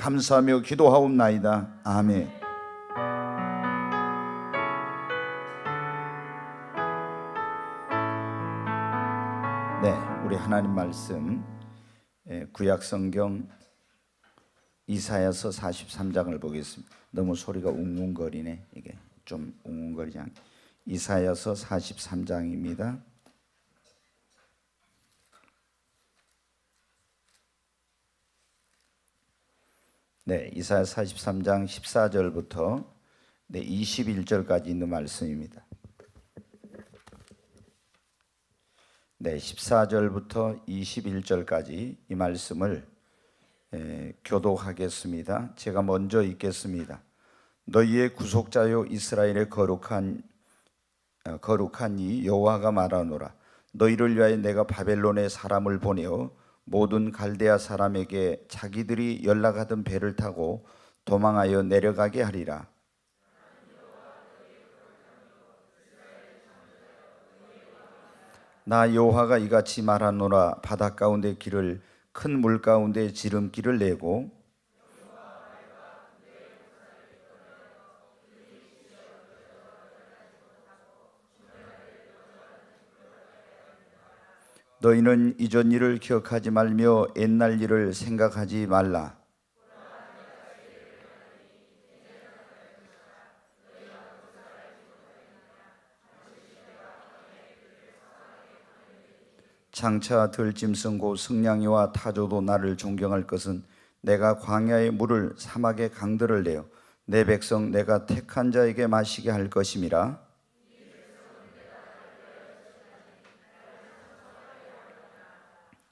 감사하며 기도하옵나이다. 아멘. 네, 우리 하나님 말씀 구약 성경 이사야서 43장을 보겠습니다. 너무 소리가 웅웅거리네. 이게 좀 웅웅거리지 않게. 이사야서 43장입니다. 네, 이사야 43장 14절부터 21절까지 있는 말씀입니다. 네, 14절부터 21절까지 이 말씀을 교독하겠습니다. 제가 먼저 읽겠습니다. 너희의 구속자요 이스라엘의 거룩한 이 여호와가 말하노라. 너희를 위하여 내가 바벨론에 사람을 보내어 모든 갈대아 사람에게 자기들이 연락하던 배를 타고 도망하여 내려가게 하리라. 나 여호와가 이같이 말하노라. 바다 가운데 길을 큰 물 가운데 지름길을 내고 너희는 이전 일을 기억하지 말며 옛날 일을 생각하지 말라. 장차 들짐승 곧 승냥이와 타조도 나를 존경할 것은 내가 광야의 물을 사막의 강들을 내어 내 백성 내가 택한 자에게 마시게 할 것임이라.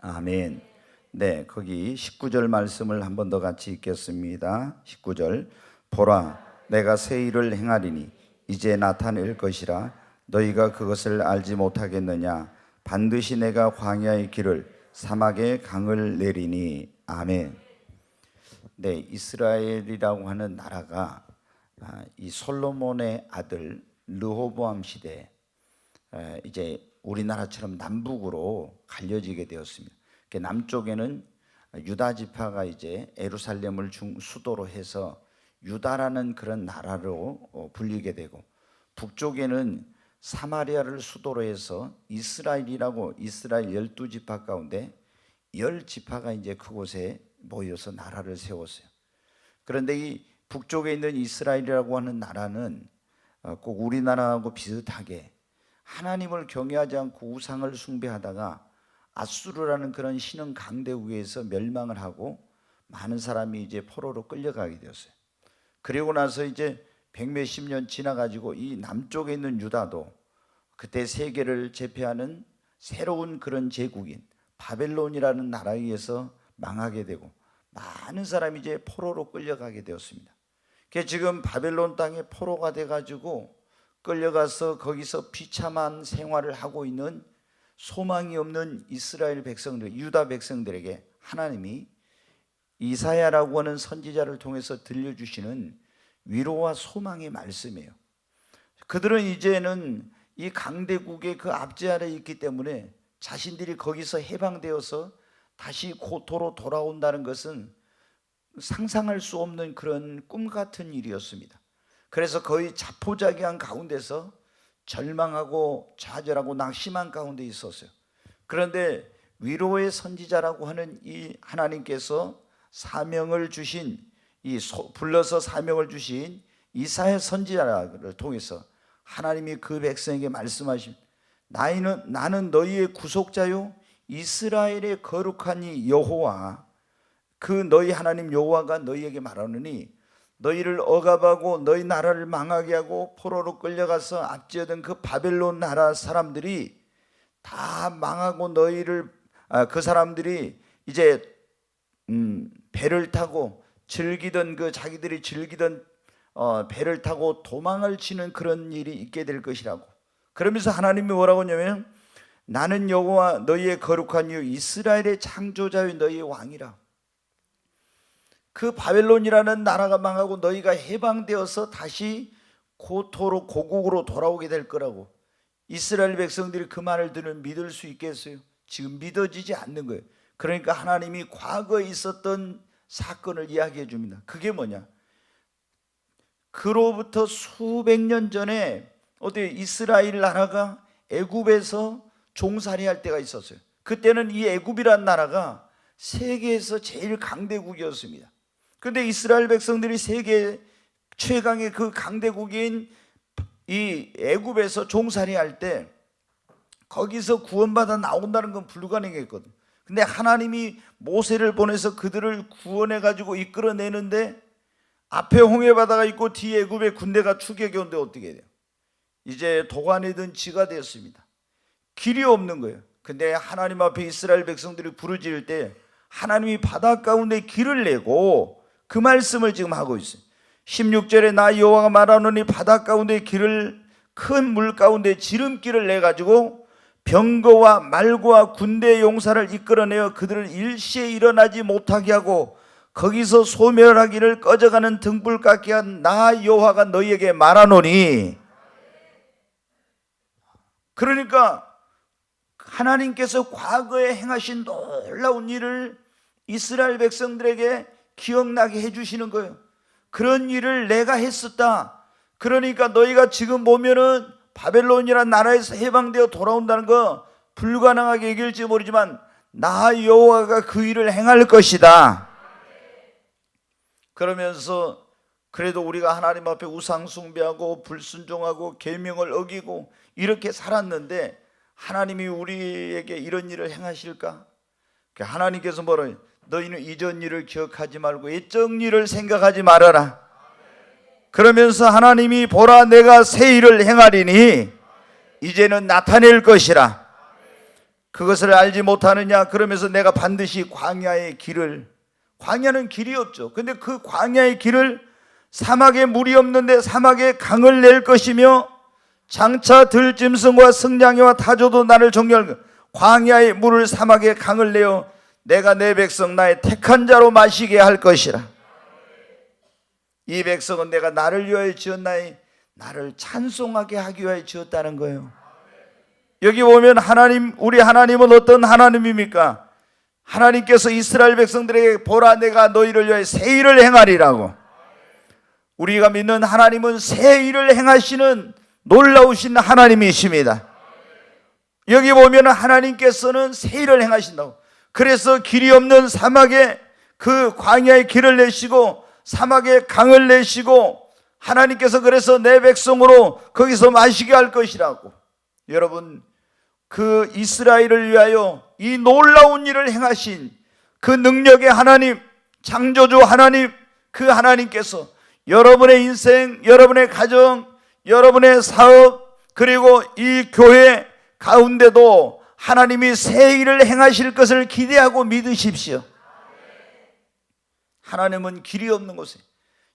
아멘. 네, 거기 19절 말씀을 한 번 더 같이 읽겠습니다. 19절. 보라, 내가 새 일을 행하리니 이제 나타낼 것이라. 너희가 그것을 알지 못하겠느냐. 반드시 내가 광야의 길을 사막의 강을 내리니. 아멘. 네, 이스라엘이라고 하는 나라가 이 솔로몬의 아들 르호보암 시대에 이제 우리나라처럼 남북으로 갈려지게 되었습니다. 남쪽에는 유다 지파가 이제 예루살렘을 수도로 해서 유다라는 그런 나라로 불리게 되고, 북쪽에는 사마리아를 수도로 해서 이스라엘이라고 이스라엘 12지파 가운데 10지파가 이제 그곳에 모여서 나라를 세웠어요. 그런데 이 북쪽에 있는 이스라엘이라고 하는 나라는 꼭 우리나라하고 비슷하게 하나님을 경외하지 않고 우상을 숭배하다가 아수르라는 그런 신흥 강대국에서 멸망을 하고 많은 사람이 이제 포로로 끌려가게 되었어요. 그리고 나서 이제 백몇십 년 지나가지고 이 남쪽에 있는 유다도 그때 세계를 제패하는 새로운 그런 제국인 바벨론이라는 나라에 의해서 망하게 되고 많은 사람이 이제 포로로 끌려가게 되었습니다. 그래서 지금 바벨론 땅에 포로가 돼가지고 끌려가서 거기서 비참한 생활을 하고 있는 소망이 없는 이스라엘 백성들, 유다 백성들에게 하나님이 이사야라고 하는 선지자를 통해서 들려주시는 위로와 소망의 말씀이에요. 그들은 이제는 이 강대국의 그 압제 아래에 있기 때문에 자신들이 거기서 해방되어서 다시 고토로 돌아온다는 것은 상상할 수 없는 그런 꿈 같은 일이었습니다. 그래서 거의 자포자기한 가운데서 절망하고 좌절하고 낙심한 가운데 있었어요. 그런데 위로의 선지자라고 하는 이 하나님께서 사명을 주신 불러서 사명을 주신 이사야 선지자를 통해서 하나님이 그 백성에게 말씀하신 나는 너희의 구속자요 이스라엘의 거룩한 이 여호와, 그 너희 하나님 여호와가 너희에게 말하느니 너희를 억압하고 너희 나라를 망하게 하고 포로로 끌려가서 압제하던 그 바벨론 나라 사람들이 다 망하고 그 사람들이 이제 배를 타고 자기들이 즐기던 배를 타고 도망을 치는 그런 일이 있게 될 것이라고. 그러면서 하나님이 뭐라고 하냐면 나는 여호와 너희의 거룩한 이유 이스라엘의 창조자여 너희의 왕이라. 그 바벨론이라는 나라가 망하고 너희가 해방되어서 다시 고국으로 돌아오게 될 거라고. 이스라엘 백성들이 그 말을 들으면 믿을 수 있겠어요? 지금 믿어지지 않는 거예요. 그러니까 하나님이 과거에 있었던 사건을 이야기해 줍니다. 그게 뭐냐? 그로부터 수백 년 전에 어디 이스라엘 나라가 애굽에서 종살이할 때가 있었어요. 그때는 이 애굽이란 나라가 세계에서 제일 강대국이었습니다. 그런데 이스라엘 백성들이 세계 최강의 그 강대국인 이 애굽에서 종살이할 때 거기서 구원받아 나온다는 건 불가능했거든. 근데 하나님이 모세를 보내서 그들을 구원해 가지고 이끌어내는데 앞에 홍해바다가 있고 뒤에 애굽의 군대가 추격해 오는데 어떻게 돼요? 이제 도가니든 지가 되었습니다. 길이 없는 거예요. 근데 하나님 앞에 이스라엘 백성들이 부르짖을 때 하나님이 바다 가운데 길을 내고 그 말씀을 지금 하고 있어요. 16절에 나 여호와가 말하노니 바다 가운데 길을 큰 물 가운데 지름길을 내 가지고 병거와 말과 군대 용사를 이끌어내어 그들을 일시에 일어나지 못하게 하고 거기서 소멸하기를 꺼져가는 등불 같게 한 나 여호와가 너희에게 말하노니. 그러니까 하나님께서 과거에 행하신 놀라운 일을 이스라엘 백성들에게 기억나게 해주시는 거예요. 그런 일을 내가 했었다. 그러니까 너희가 지금 보면은 바벨론이라는 나라에서 해방되어 돌아온다는 거 불가능하게 여길지 모르지만 나 여호와가 그 일을 행할 것이다. 그러면서 그래도 우리가 하나님 앞에 우상 숭배하고 불순종하고 계명을 어기고 이렇게 살았는데 하나님이 우리에게 이런 일을 행하실까? 하나님께서 뭐래요? 너희는 이전 일을 기억하지 말고 옛적 일을 생각하지 말아라. 그러면서 하나님이 보라 내가 새 일을 행하리니 이제는 나타낼 것이라. 그것을 알지 못하느냐? 그러면서 내가 반드시 광야의 길을, 광야는 길이 없죠. 근데 그 광야의 길을 사막에 물이 없는데 사막에 강을 낼 것이며 장차 들짐승과 승냥이와 타조도 나를 존경할 광야의 물을 사막에 강을 내어 내가 내 백성 나의 택한 자로 마시게 할 것이라. 이 백성은 내가 나를 위하여 지었나니 나를 찬송하게 하기 위하여 지었다는 거예요. 여기 보면 하나님, 우리 하나님은 어떤 하나님입니까? 하나님께서 이스라엘 백성들에게 보라 내가 너희를 위하여 새 일을 행하리라고. 우리가 믿는 하나님은 새 일을 행하시는 놀라우신 하나님이십니다. 여기 보면 하나님께서는 새 일을 행하신다고. 그래서 길이 없는 사막에 그 광야의 길을 내시고 사막에 강을 내시고 하나님께서 그래서 내 백성으로 거기서 마시게 할 것이라고. 여러분, 그 이스라엘을 위하여 이 놀라운 일을 행하신 그 능력의 하나님, 창조주 하나님, 그 하나님께서 여러분의 인생, 여러분의 가정, 여러분의 사업, 그리고 이 교회 가운데도 하나님이 새 일을 행하실 것을 기대하고 믿으십시오. 하나님은 길이 없는 곳에,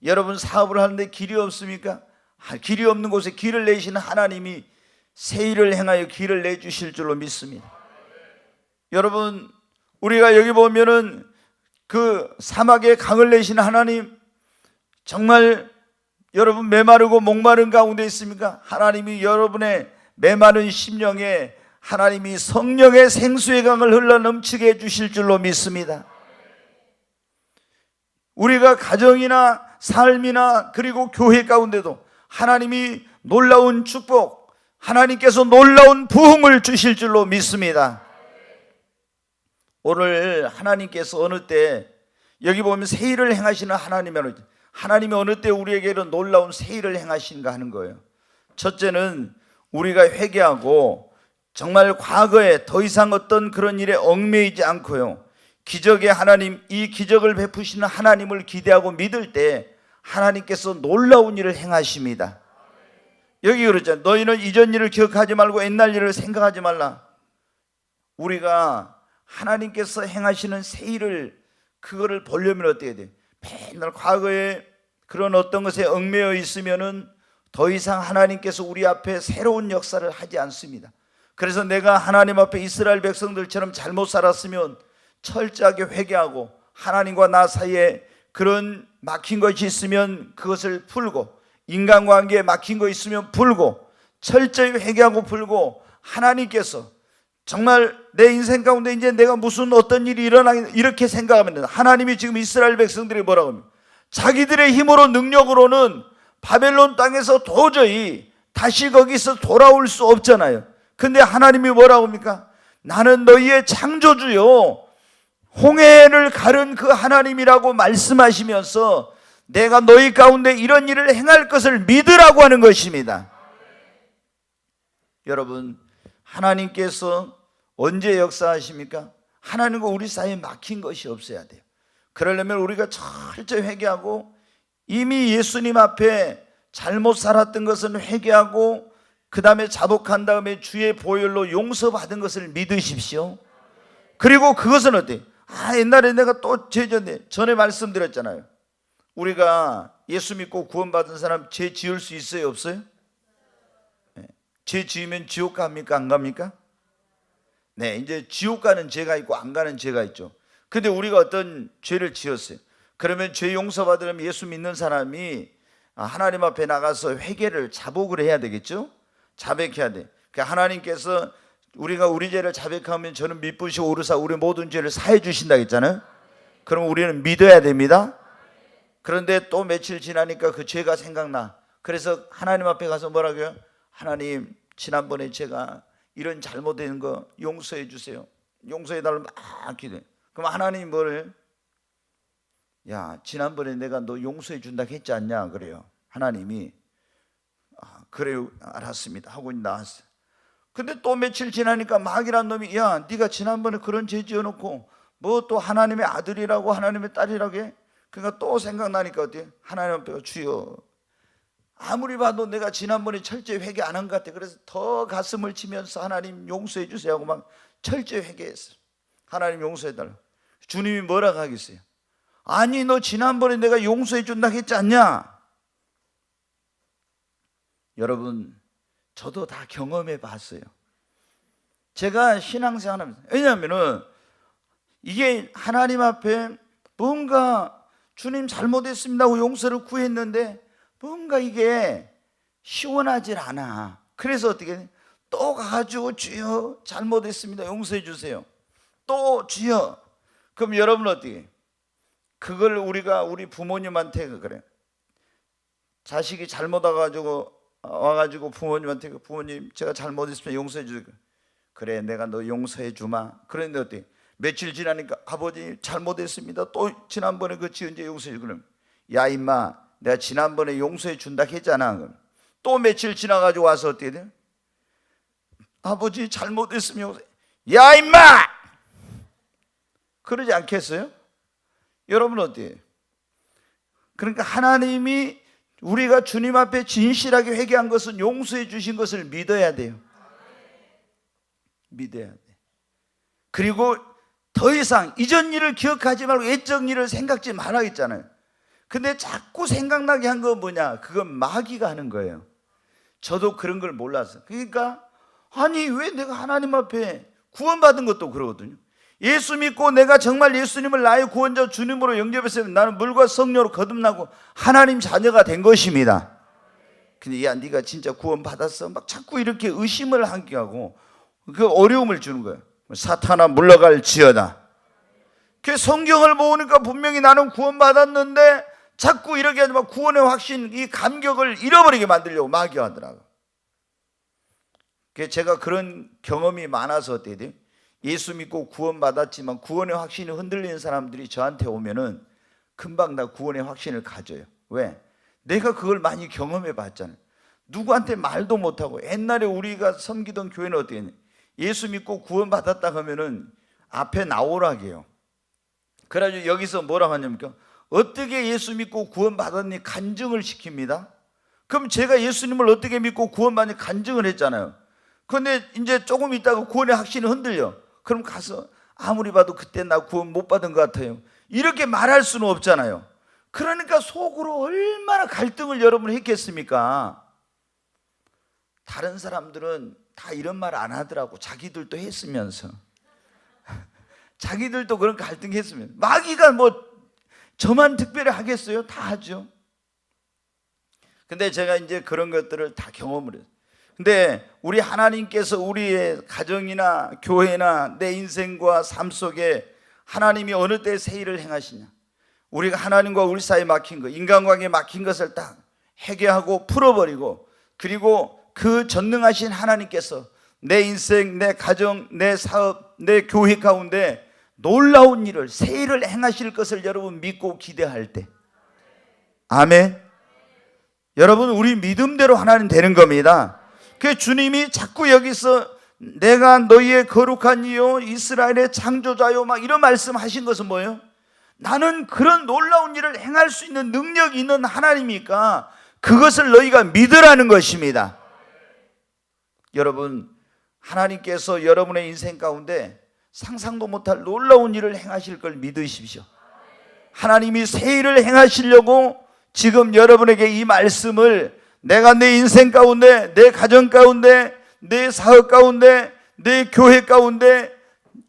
여러분 사업을 하는데 길이 없습니까? 길이 없는 곳에 길을 내시는 하나님이 새 일을 행하여 길을 내주실 줄로 믿습니다. 여러분, 우리가 여기 보면은 그 사막에 강을 내시는 하나님, 정말 여러분 메마르고 목마른 가운데 있습니까? 하나님이 여러분의 메마른 심령에 하나님이 성령의 생수의 강을 흘러 넘치게 해주실 줄로 믿습니다. 우리가 가정이나 삶이나 그리고 교회 가운데도 하나님이 놀라운 축복, 하나님께서 놀라운 부흥을 주실 줄로 믿습니다. 오늘 하나님께서 어느 때, 여기 보면 새 일을 행하시는 하나님이 어느 때 우리에게 이런 놀라운 새 일을 행하신가 하는 거예요. 첫째는 우리가 회개하고 정말 과거에 더 이상 어떤 그런 일에 얽매이지 않고요, 기적의 하나님, 이 기적을 베푸시는 하나님을 기대하고 믿을 때 하나님께서 놀라운 일을 행하십니다. 여기 그러잖아요. 너희는 이전 일을 기억하지 말고 옛날 일을 생각하지 말라. 우리가 하나님께서 행하시는 새 일을, 그거를 보려면 어떻게 돼? 맨날 과거에 그런 어떤 것에 얽매여 있으면은 더 이상 하나님께서 우리 앞에 새로운 역사를 하지 않습니다. 그래서 내가 하나님 앞에 이스라엘 백성들처럼 잘못 살았으면 철저하게 회개하고 하나님과 나 사이에 그런 막힌 것이 있으면 그것을 풀고, 인간관계에 막힌 거 있으면 풀고, 철저히 회개하고 풀고, 하나님께서 정말 내 인생 가운데 이제 내가 무슨 어떤 일이 일어나겠다 이렇게 생각하면 하나님이 지금 이스라엘 백성들이 뭐라고 합니까? 자기들의 힘으로 능력으로는 바벨론 땅에서 도저히 다시 거기서 돌아올 수 없잖아요. 근데 하나님이 뭐라고 합니까? 나는 너희의 창조주요 홍해를 가른 그 하나님이라고 말씀하시면서 내가 너희 가운데 이런 일을 행할 것을 믿으라고 하는 것입니다. 여러분, 하나님께서 언제 역사하십니까? 하나님과 우리 사이에 막힌 것이 없어야 돼요. 그러려면 우리가 철저히 회개하고 이미 예수님 앞에 잘못 살았던 것은 회개하고 그 다음에 자복한 다음에 주의 보혈로 용서받은 것을 믿으십시오. 그리고 그것은 어때요? 옛날에 내가 또 죄졌네. 전에 말씀드렸잖아요. 우리가 예수 믿고 구원받은 사람 죄 지을 수 있어요? 없어요? 죄 지으면 지옥 갑니까? 안 갑니까? 네, 이제 지옥 가는 죄가 있고 안 가는 죄가 있죠. 근데 우리가 어떤 죄를 지었어요. 그러면 죄 용서받으려면 예수 믿는 사람이 하나님 앞에 나가서 회개를 자복을 해야 되겠죠? 자백해야 돼. 그러니까 하나님께서 우리가 우리 죄를 자백하면 저는 미쁘시고 오르사 우리 모든 죄를 사해 주신다 했잖아요. 그럼 우리는 믿어야 됩니다. 그런데 또 며칠 지나니까 그 죄가 생각나. 그래서 하나님 앞에 가서 뭐라고요? 하나님, 지난번에 제가 이런 잘못된 거 용서해 주세요. 용서해 달라고 막 기도해. 그럼 하나님이 뭐를? 야, 지난번에 내가 너 용서해 준다고 했지 않냐? 그래요. 하나님이 그래요, 알았습니다 하고 나왔어요. 근데 또 며칠 지나니까 마귀란 놈이 야, 네가 지난번에 그런 죄 지어놓고 뭐 또 하나님의 아들이라고 하나님의 딸이라고 해? 그러니까 또 생각나니까 어때요? 하나님 앞에 주여, 아무리 봐도 내가 지난번에 철저히 회개 안 한 것 같아. 그래서 더 가슴을 치면서 하나님 용서해 주세요 하고 막 철저히 회개했어요. 하나님 용서해 달라고. 주님이 뭐라고 하겠어요? 아니, 너 지난번에 내가 용서해 준다고 했지 않냐? 여러분, 저도 다 경험해 봤어요. 제가 신앙생활 하면서, 왜냐하면은 이게 하나님 앞에 뭔가 주님 잘못했습니다 하고 용서를 구했는데 뭔가 이게 시원하질 않아. 그래서 어떻게 또 가가지고 주여 잘못했습니다 용서해 주세요. 또 주여. 그럼 여러분 어떻게? 그걸 우리가 우리 부모님한테 그래. 자식이 잘못 와가지고 부모님한테 부모님 제가 잘못했습니다 용서해 주세요. 그래, 내가 너 용서해 주마. 그런데 어떻게? 며칠 지나니까 아버지 잘못했습니다. 또 지난번에 그 지은 죄 용서해 주. 그럼 야 임마, 내가 지난번에 용서해 준다 했잖아. 그럼 또 며칠 지나가지고 와서 어떻게 돼? 아버지 잘못했으면 용서해. 야 임마! 그러지 않겠어요? 여러분 어때요? 그러니까 하나님이 우리가 주님 앞에 진실하게 회개한 것은 용서해 주신 것을 믿어야 돼요. 믿어야 돼. 그리고 더 이상 이전 일을 기억하지 말고 옛적 일을 생각지 말아 했잖아요. 근데 자꾸 생각나게 한 건 뭐냐? 그건 마귀가 하는 거예요. 저도 그런 걸 몰랐어요. 그러니까 아니 왜 내가 하나님 앞에 구원받은 것도 그러거든요. 예수 믿고 내가 정말 예수님을 나의 구원자 주님으로 영접했으면 나는 물과 성령으로 거듭나고 하나님 자녀가 된 것입니다. 근데 야, 네가 진짜 구원받았어? 막 자꾸 이렇게 의심을 하게 하고 그 어려움을 주는 거예요. 사탄아 물러갈 지어다. 그 성경을 보니까 분명히 나는 구원받았는데 자꾸 이렇게 하지 마. 구원의 확신, 이 감격을 잃어버리게 만들려고 마귀가 하더라고요. 제가 그런 경험이 많아서 어떻게 돼요? 예수 믿고 구원받았지만 구원의 확신이 흔들리는 사람들이 저한테 오면은 금방 다 구원의 확신을 가져요. 왜? 내가 그걸 많이 경험해 봤잖아요. 누구한테 말도 못하고. 옛날에 우리가 섬기던 교회는 어떻게 했냐? 예수 믿고 구원받았다 하면은 앞에 나오라고 해요. 그래가지고 여기서 뭐라고 하냐면 어떻게 예수 믿고 구원받았니 간증을 시킵니다. 그럼 제가 예수님을 어떻게 믿고 구원받니 간증을 했잖아요. 그런데 이제 조금 있다가 구원의 확신이 흔들려. 그럼 가서 아무리 봐도 그때 나 구원 못 받은 것 같아요. 이렇게 말할 수는 없잖아요. 그러니까 속으로 얼마나 갈등을 여러분 했겠습니까? 다른 사람들은 다 이런 말 안 하더라고. 자기들도 했으면서. 자기들도 그런 갈등했으면. 마귀가 뭐 저만 특별히 하겠어요? 다 하죠. 근데 제가 이제 그런 것들을 다 경험을 해요. 근데 우리 하나님께서 우리의 가정이나 교회나 내 인생과 삶 속에 하나님이 어느 때 새 일을 행하시냐, 우리가 하나님과 우리 사이에 막힌 것, 인간관계에 막힌 것을 딱 해결하고 풀어버리고, 그리고 그 전능하신 하나님께서 내 인생, 내 가정, 내 사업, 내 교회 가운데 놀라운 일을, 새 일을 행하실 것을 여러분 믿고 기대할 때, 아멘. 여러분, 우리 믿음대로 하나님 되는 겁니다. 그 주님이 자꾸 여기서 내가 너희의 거룩한 이요 이스라엘의 창조자요 막 이런 말씀하신 것은 뭐예요? 나는 그런 놀라운 일을 행할 수 있는 능력이 있는 하나님이니까 그것을 너희가 믿으라는 것입니다. 여러분, 하나님께서 여러분의 인생 가운데 상상도 못할 놀라운 일을 행하실 걸 믿으십시오. 하나님이 새 일을 행하시려고 지금 여러분에게 이 말씀을, 내가 내 인생 가운데, 내 가정 가운데, 내 사업 가운데, 내 교회 가운데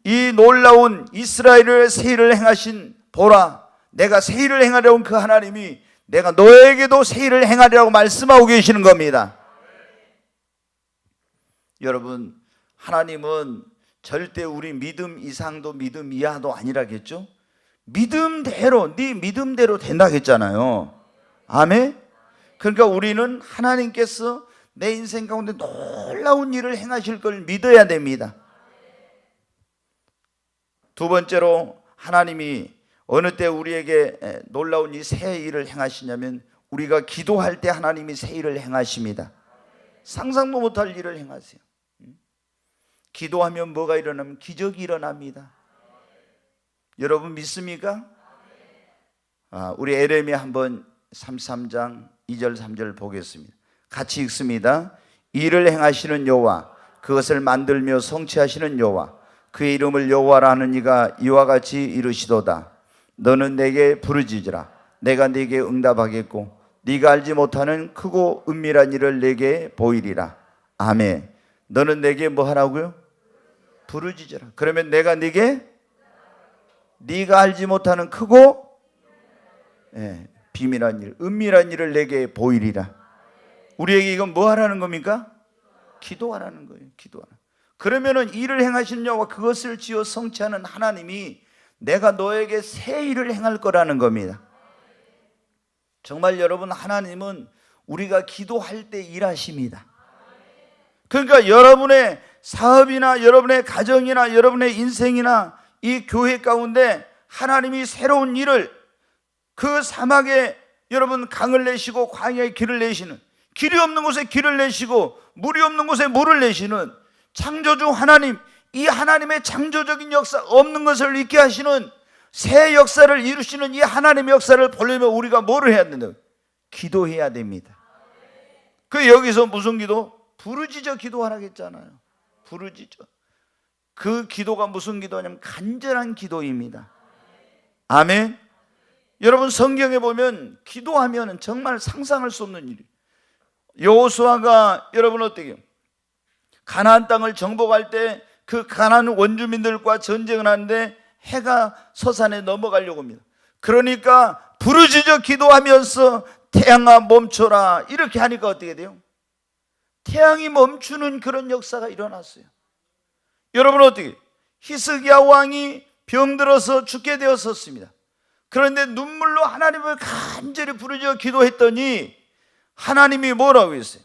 이 놀라운 이스라엘의 새 일을 행하신, 보라, 내가 새 일을 행하려고 그 하나님이 내가 너에게도 새 일을 행하리라고 말씀하고 계시는 겁니다. 여러분, 하나님은 절대 우리 믿음 이상도 믿음 이하도 아니라겠죠? 믿음대로, 네 믿음대로 된다겠잖아요. 아멘? 그러니까 우리는 하나님께서 내 인생 가운데 놀라운 일을 행하실 걸 믿어야 됩니다. 두 번째로, 하나님이 어느 때 우리에게 놀라운 이 새 일을 행하시냐면, 우리가 기도할 때 하나님이 새 일을 행하십니다. 상상도 못할 일을 행하세요. 기도하면 뭐가 일어나면 기적이 일어납니다. 여러분 믿습니까? 우리 에레미야 한번 33장 2절 3절 보겠습니다. 같이 읽습니다. 이를 행하시는 여호와, 그것을 만들며 성취하시는 여호와, 그의 이름을 여호와라 하는 이가 이와 같이 이르시도다. 너는 내게 부르짖으라. 내가 네게 응답하겠고 네가 알지 못하는 크고 은밀한 일을 내게 보이리라. 아멘. 너는 내게 뭐 하라고요? 부르짖으라. 그러면 내가 네게, 네가 알지 못하는 크고 비밀한 일, 은밀한 일을 내게 보이리라. 우리에게 이건 뭐 하라는 겁니까? 기도하라는 거예요. 기도하라. 그러면은 일을 행하신 여호와, 그것을 지어 성취하는 하나님이 내가 너에게 새 일을 행할 거라는 겁니다. 정말 여러분, 하나님은 우리가 기도할 때 일하십니다. 그러니까 여러분의 사업이나 여러분의 가정이나 여러분의 인생이나 이 교회 가운데 하나님이 새로운 일을, 그 사막에 여러분 강을 내시고 광야에 길을 내시는, 길이 없는 곳에 길을 내시고 물이 없는 곳에 물을 내시는 창조주 하나님, 이 하나님의 창조적인 역사, 없는 것을 있게 하시는 새 역사를 이루시는 이 하나님의 역사를 보려면 우리가 뭐를 해야 된다? 기도해야 됩니다. 그 여기서 무슨 기도? 부르짖어 기도하라고 했잖아요. 부르짖어. 그 기도가 무슨 기도냐면 간절한 기도입니다. 아멘. 여러분, 성경에 보면 기도하면 정말 상상할 수 없는 일이에요. 여호수아가 여러분 어때요? 가나안 땅을 정복할 때 그 가나안 원주민들과 전쟁을 하는데 해가 서산에 넘어가려고 합니다. 그러니까 부르짖어 기도하면서 태양아 멈춰라, 이렇게 하니까 어떻게 돼요? 태양이 멈추는 그런 역사가 일어났어요. 여러분 어떻게? 히스기야 왕이 병들어서 죽게 되었었습니다. 그런데 눈물로 하나님을 간절히 부르짖어 기도했더니 하나님이 뭐라고 했어요?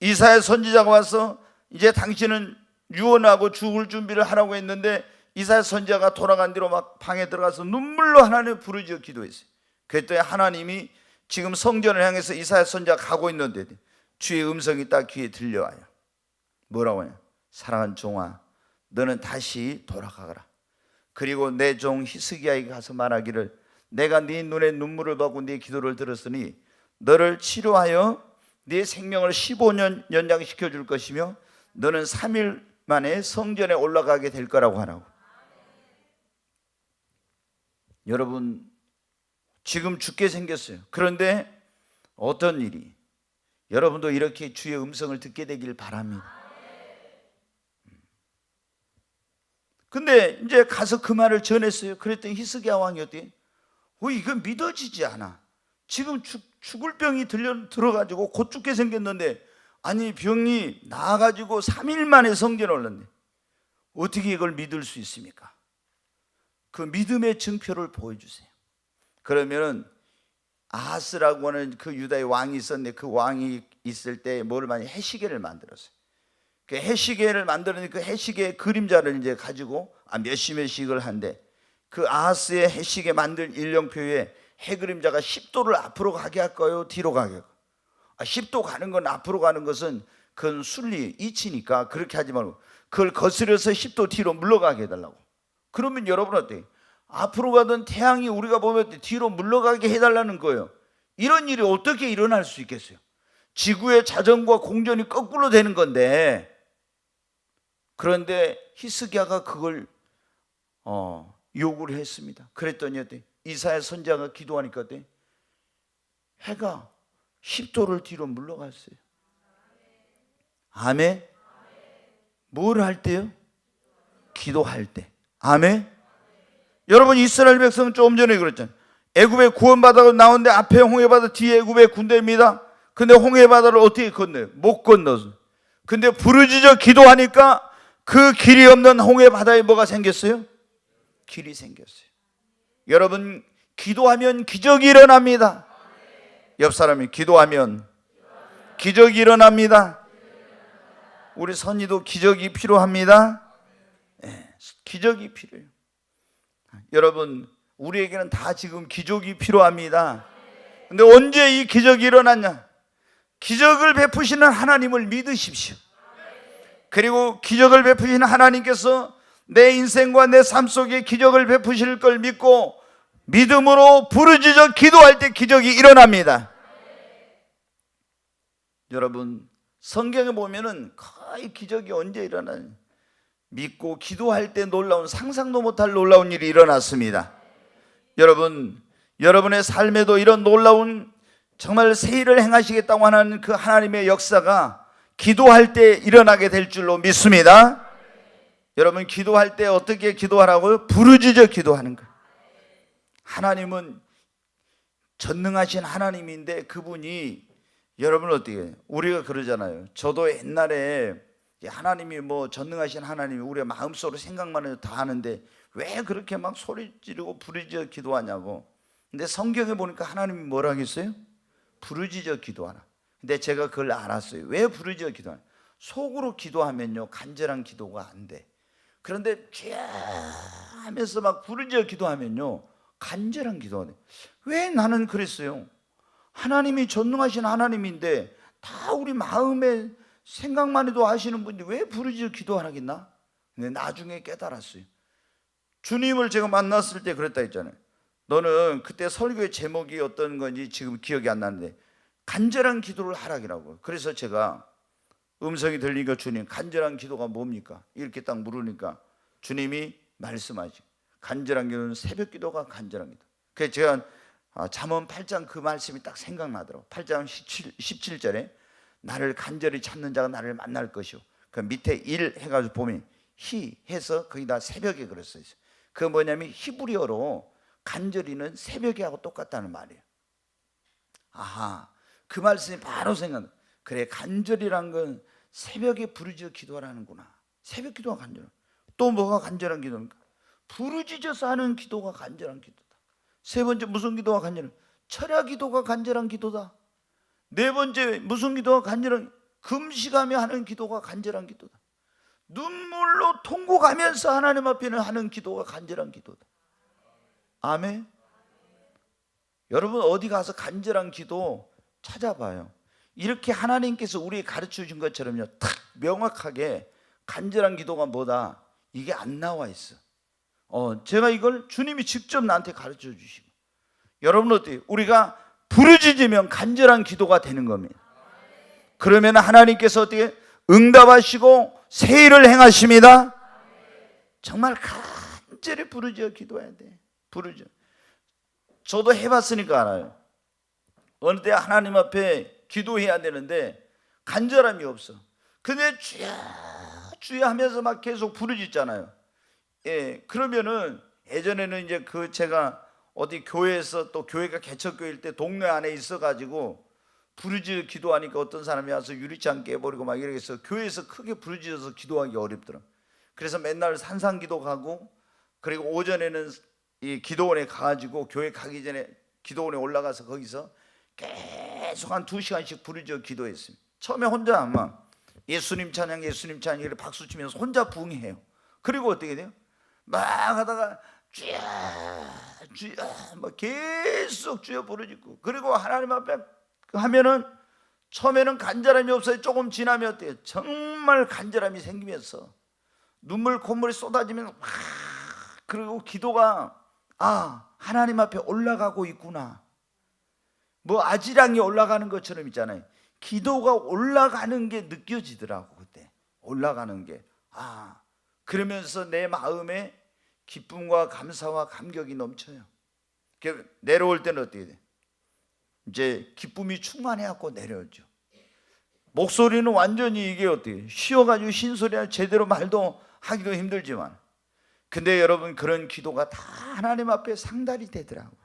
이사야 선지자가 와서 이제 당신은 유언하고 죽을 준비를 하라고 했는데, 이사야 선지자가 돌아간 뒤로 막 방에 들어가서 눈물로 하나님을 부르짖어 기도했어요. 그랬더니 하나님이 지금 성전을 향해서 이사야 선지자가 가고 있는데 주의 음성이 딱 귀에 들려와요. 뭐라고 하냐? 사랑하는 종아, 너는 다시 돌아가거라. 그리고 내 종 히스기야에게 가서 말하기를, 내가 네 눈에 눈물을 받고 네 기도를 들었으니 너를 치료하여 네 생명을 15년 연장시켜 줄 것이며 너는 3일 만에 성전에 올라가게 될 거라고 하라고. 여러분, 지금 죽게 생겼어요. 그런데 어떤 일이, 여러분도 이렇게 주의 음성을 듣게 되길 바랍니다. 근데 이제 가서 그 말을 전했어요. 그랬더니 히스기야 왕이 어때요? 이건 믿어지지 않아. 지금 죽을 병이 들어가지고 곧 죽게 생겼는데 아니 병이 나아가지고 3일 만에 성전에 올랐네. 어떻게 이걸 믿을 수 있습니까? 그 믿음의 증표를 보여주세요. 그러면은 아하스라고 하는 그 유다의 왕이 있었는데, 그 왕이 있을 때 뭐를 많이 해시계를 만들었어요. 그 해시계를 만들었는데 그 해시계의 그림자를 이제 가지고 몇십을 한데, 그 아하스의 해시계 만들 일령표에 해 그림자가 10도를 앞으로 가게 할까요? 뒤로 가게 할까요? 10도 가는 건, 앞으로 가는 것은 그건 순리, 이치니까 그렇게 하지 말고 그걸 거스려서 10도 뒤로 물러가게 해달라고. 그러면 여러분 어때요? 앞으로 가던 태양이 우리가 보면 뒤로 물러가게 해달라는 거예요. 이런 일이 어떻게 일어날 수 있겠어요? 지구의 자전과 공전이 거꾸로 되는 건데, 그런데 히스기야가 그걸 요구를 했습니다. 그랬더니 어때? 이사야 선지자가 기도하니까 어때? 해가 10도를 뒤로 물러갔어요. 아멘. 뭘 할 때요? 기도할 때. 아멘. 여러분, 이스라엘 백성은 조금 전에 그랬잖아요. 애굽의 구원바다가 나오는데 앞에 홍해바다, 뒤에 애굽의 군대입니다. 근데 홍해바다를 어떻게 건너요? 못 건너서. 근데 부르짖어 기도하니까 그 길이 없는 홍해바다에 뭐가 생겼어요? 길이 생겼어요. 여러분, 기도하면 기적이 일어납니다. 옆 사람이 기도하면 기적이 일어납니다. 우리 선이도 기적이 필요합니다. 네, 기적이 필요해요. 여러분, 우리에게는 다 지금 기적이 필요합니다. 근데 언제 이 기적이 일어났냐? 기적을 베푸시는 하나님을 믿으십시오. 그리고 기적을 베푸시는 하나님께서 내 인생과 내 삶 속에 기적을 베푸실 걸 믿고 믿음으로 부르짖어 기도할 때 기적이 일어납니다. 여러분, 성경에 보면은 거의 기적이 언제 일어나냐? 믿고 기도할 때 놀라운, 상상도 못할 놀라운 일이 일어났습니다. 여러분, 여러분의 삶에도 이런 놀라운 정말 새 일을 행하시겠다고 하는 그 하나님의 역사가 기도할 때 일어나게 될 줄로 믿습니다. 여러분, 기도할 때 어떻게 기도하라고요? 부르짖어 기도하는 거예요. 하나님은 전능하신 하나님인데 그분이, 여러분 어떻게 해요? 우리가 그러잖아요. 저도 옛날에 하나님이 뭐 전능하신 하나님이 우리의 마음속으로 생각만 해도 다 하는데 왜 그렇게 막 소리 지르고 부르짖어 기도하냐고. 근데 성경에 보니까 하나님이 뭐라 하겠어요? 부르짖어 기도하라. 근데 제가 그걸 알았어요. 왜 부르짖어 기도하냐? 속으로 기도하면요 간절한 기도가 안 돼. 그런데 쥐야 하면서 막 부르짖어 기도하면요 간절한 기도가 돼. 왜 나는 그랬어요? 하나님이 전능하신 하나님인데 다 우리 마음의 생각만 해도 아시는 분이 왜 부르짖어 기도하겠나? 근데 나중에 깨달았어요. 주님을 제가 만났을 때 그랬다 했잖아요. 너는 그때 설교의 제목이 어떤 건지 지금 기억이 안 나는데 간절한 기도를 하라고. 그래서 제가 음성이 들리니까 주님, 간절한 기도가 뭡니까? 이렇게 딱 물으니까 주님이 말씀하시, 간절한 기도는 새벽 기도가 간절한 기도. 그래서 제가 잠언 8장 그 말씀이 딱 생각나더라고요. 8장 17절에 나를 간절히 찾는 자가 나를 만날 것이요. 그 밑에 1 해가지고 보면 히 해서 거기다 새벽에 그랬어요. 그 뭐냐면 히브리어로 간절히는 새벽에 하고 똑같다는 말이에요. 아하, 그 말씀이 바로 생각나. 그래, 간절이란 건 새벽에 부르짖어 기도하라는구나. 새벽 기도가 간절한. 또 뭐가 간절한 기도입니까? 부르짖어서 하는 기도가 간절한 기도다. 세 번째 무슨 기도가 간절한? 철야 기도가 간절한 기도다. 네 번째 무슨 기도가 간절한? 금식하며 하는 기도가 간절한 기도다. 눈물로 통곡하면서 하나님 앞에는 하는 기도가 간절한 기도다. 아멘. 여러분 어디 가서 간절한 기도 찾아봐요. 이렇게 하나님께서 우리에게 가르쳐 준 것처럼요 딱 명확하게 간절한 기도가 뭐다 이게 안 나와 있어. 제가 이걸 주님이 직접 나한테 가르쳐 주시고, 여러분 어때요? 우리가 부르짖으면 간절한 기도가 되는 겁니다. 그러면 하나님께서 어떻게 응답하시고 새 일을 행하십니다. 정말 간절히 부르짖어 기도해야 돼. 부르짖어. 저도 해봤으니까 알아요. 어느 때 하나님 앞에 기도해야 되는데 간절함이 없어. 근데 주야 하면서 막 계속 부르짖잖아요. 예, 그러면은 예전에는 이제 제가 어디 교회에서 또 교회가 개척교회일 때 동네 안에 있어가지고 부르짖어 기도하니까 어떤 사람이 와서 유리창 깨버리고 막 이러겠어. 교회에서 크게 부르짖어서 기도하기 어렵더라. 그래서 맨날 산상기도 가고, 그리고 오전에는 이 기도원에 가가지고 교회 가기 전에 기도원에 올라가서 거기서 계속 한 2시간씩 부르짖어 기도했습니다. 처음에 혼자 아마 예수님 찬양 예수님 찬양 이렇게 박수 치면서 혼자 부응해요. 그리고 어떻게 돼요? 막 하다가 주여 주여 막 계속 주여 부르짖고, 그리고 하나님 앞에 하면은 처음에는 간절함이 없어요. 조금 지나면 어때요? 정말 간절함이 생기면서 눈물 콧물이 쏟아지면서 막, 그리고 기도가 하나님 앞에 올라가고 있구나. 뭐 아지랑이 올라가는 것처럼 있잖아요. 기도가 올라가는 게 느껴지더라고. 그때 올라가는 게 그러면서 내 마음에 기쁨과 감사와 감격이 넘쳐요. 내려올 때는 어떻게 돼? 이제 기쁨이 충만해갖고 내려오죠. 목소리는 완전히 이게 어떻게 쉬어가지고 흰소리나 제대로 말도 하기도 힘들지만, 근데 여러분 그런 기도가 다 하나님 앞에 상달이 되더라고요.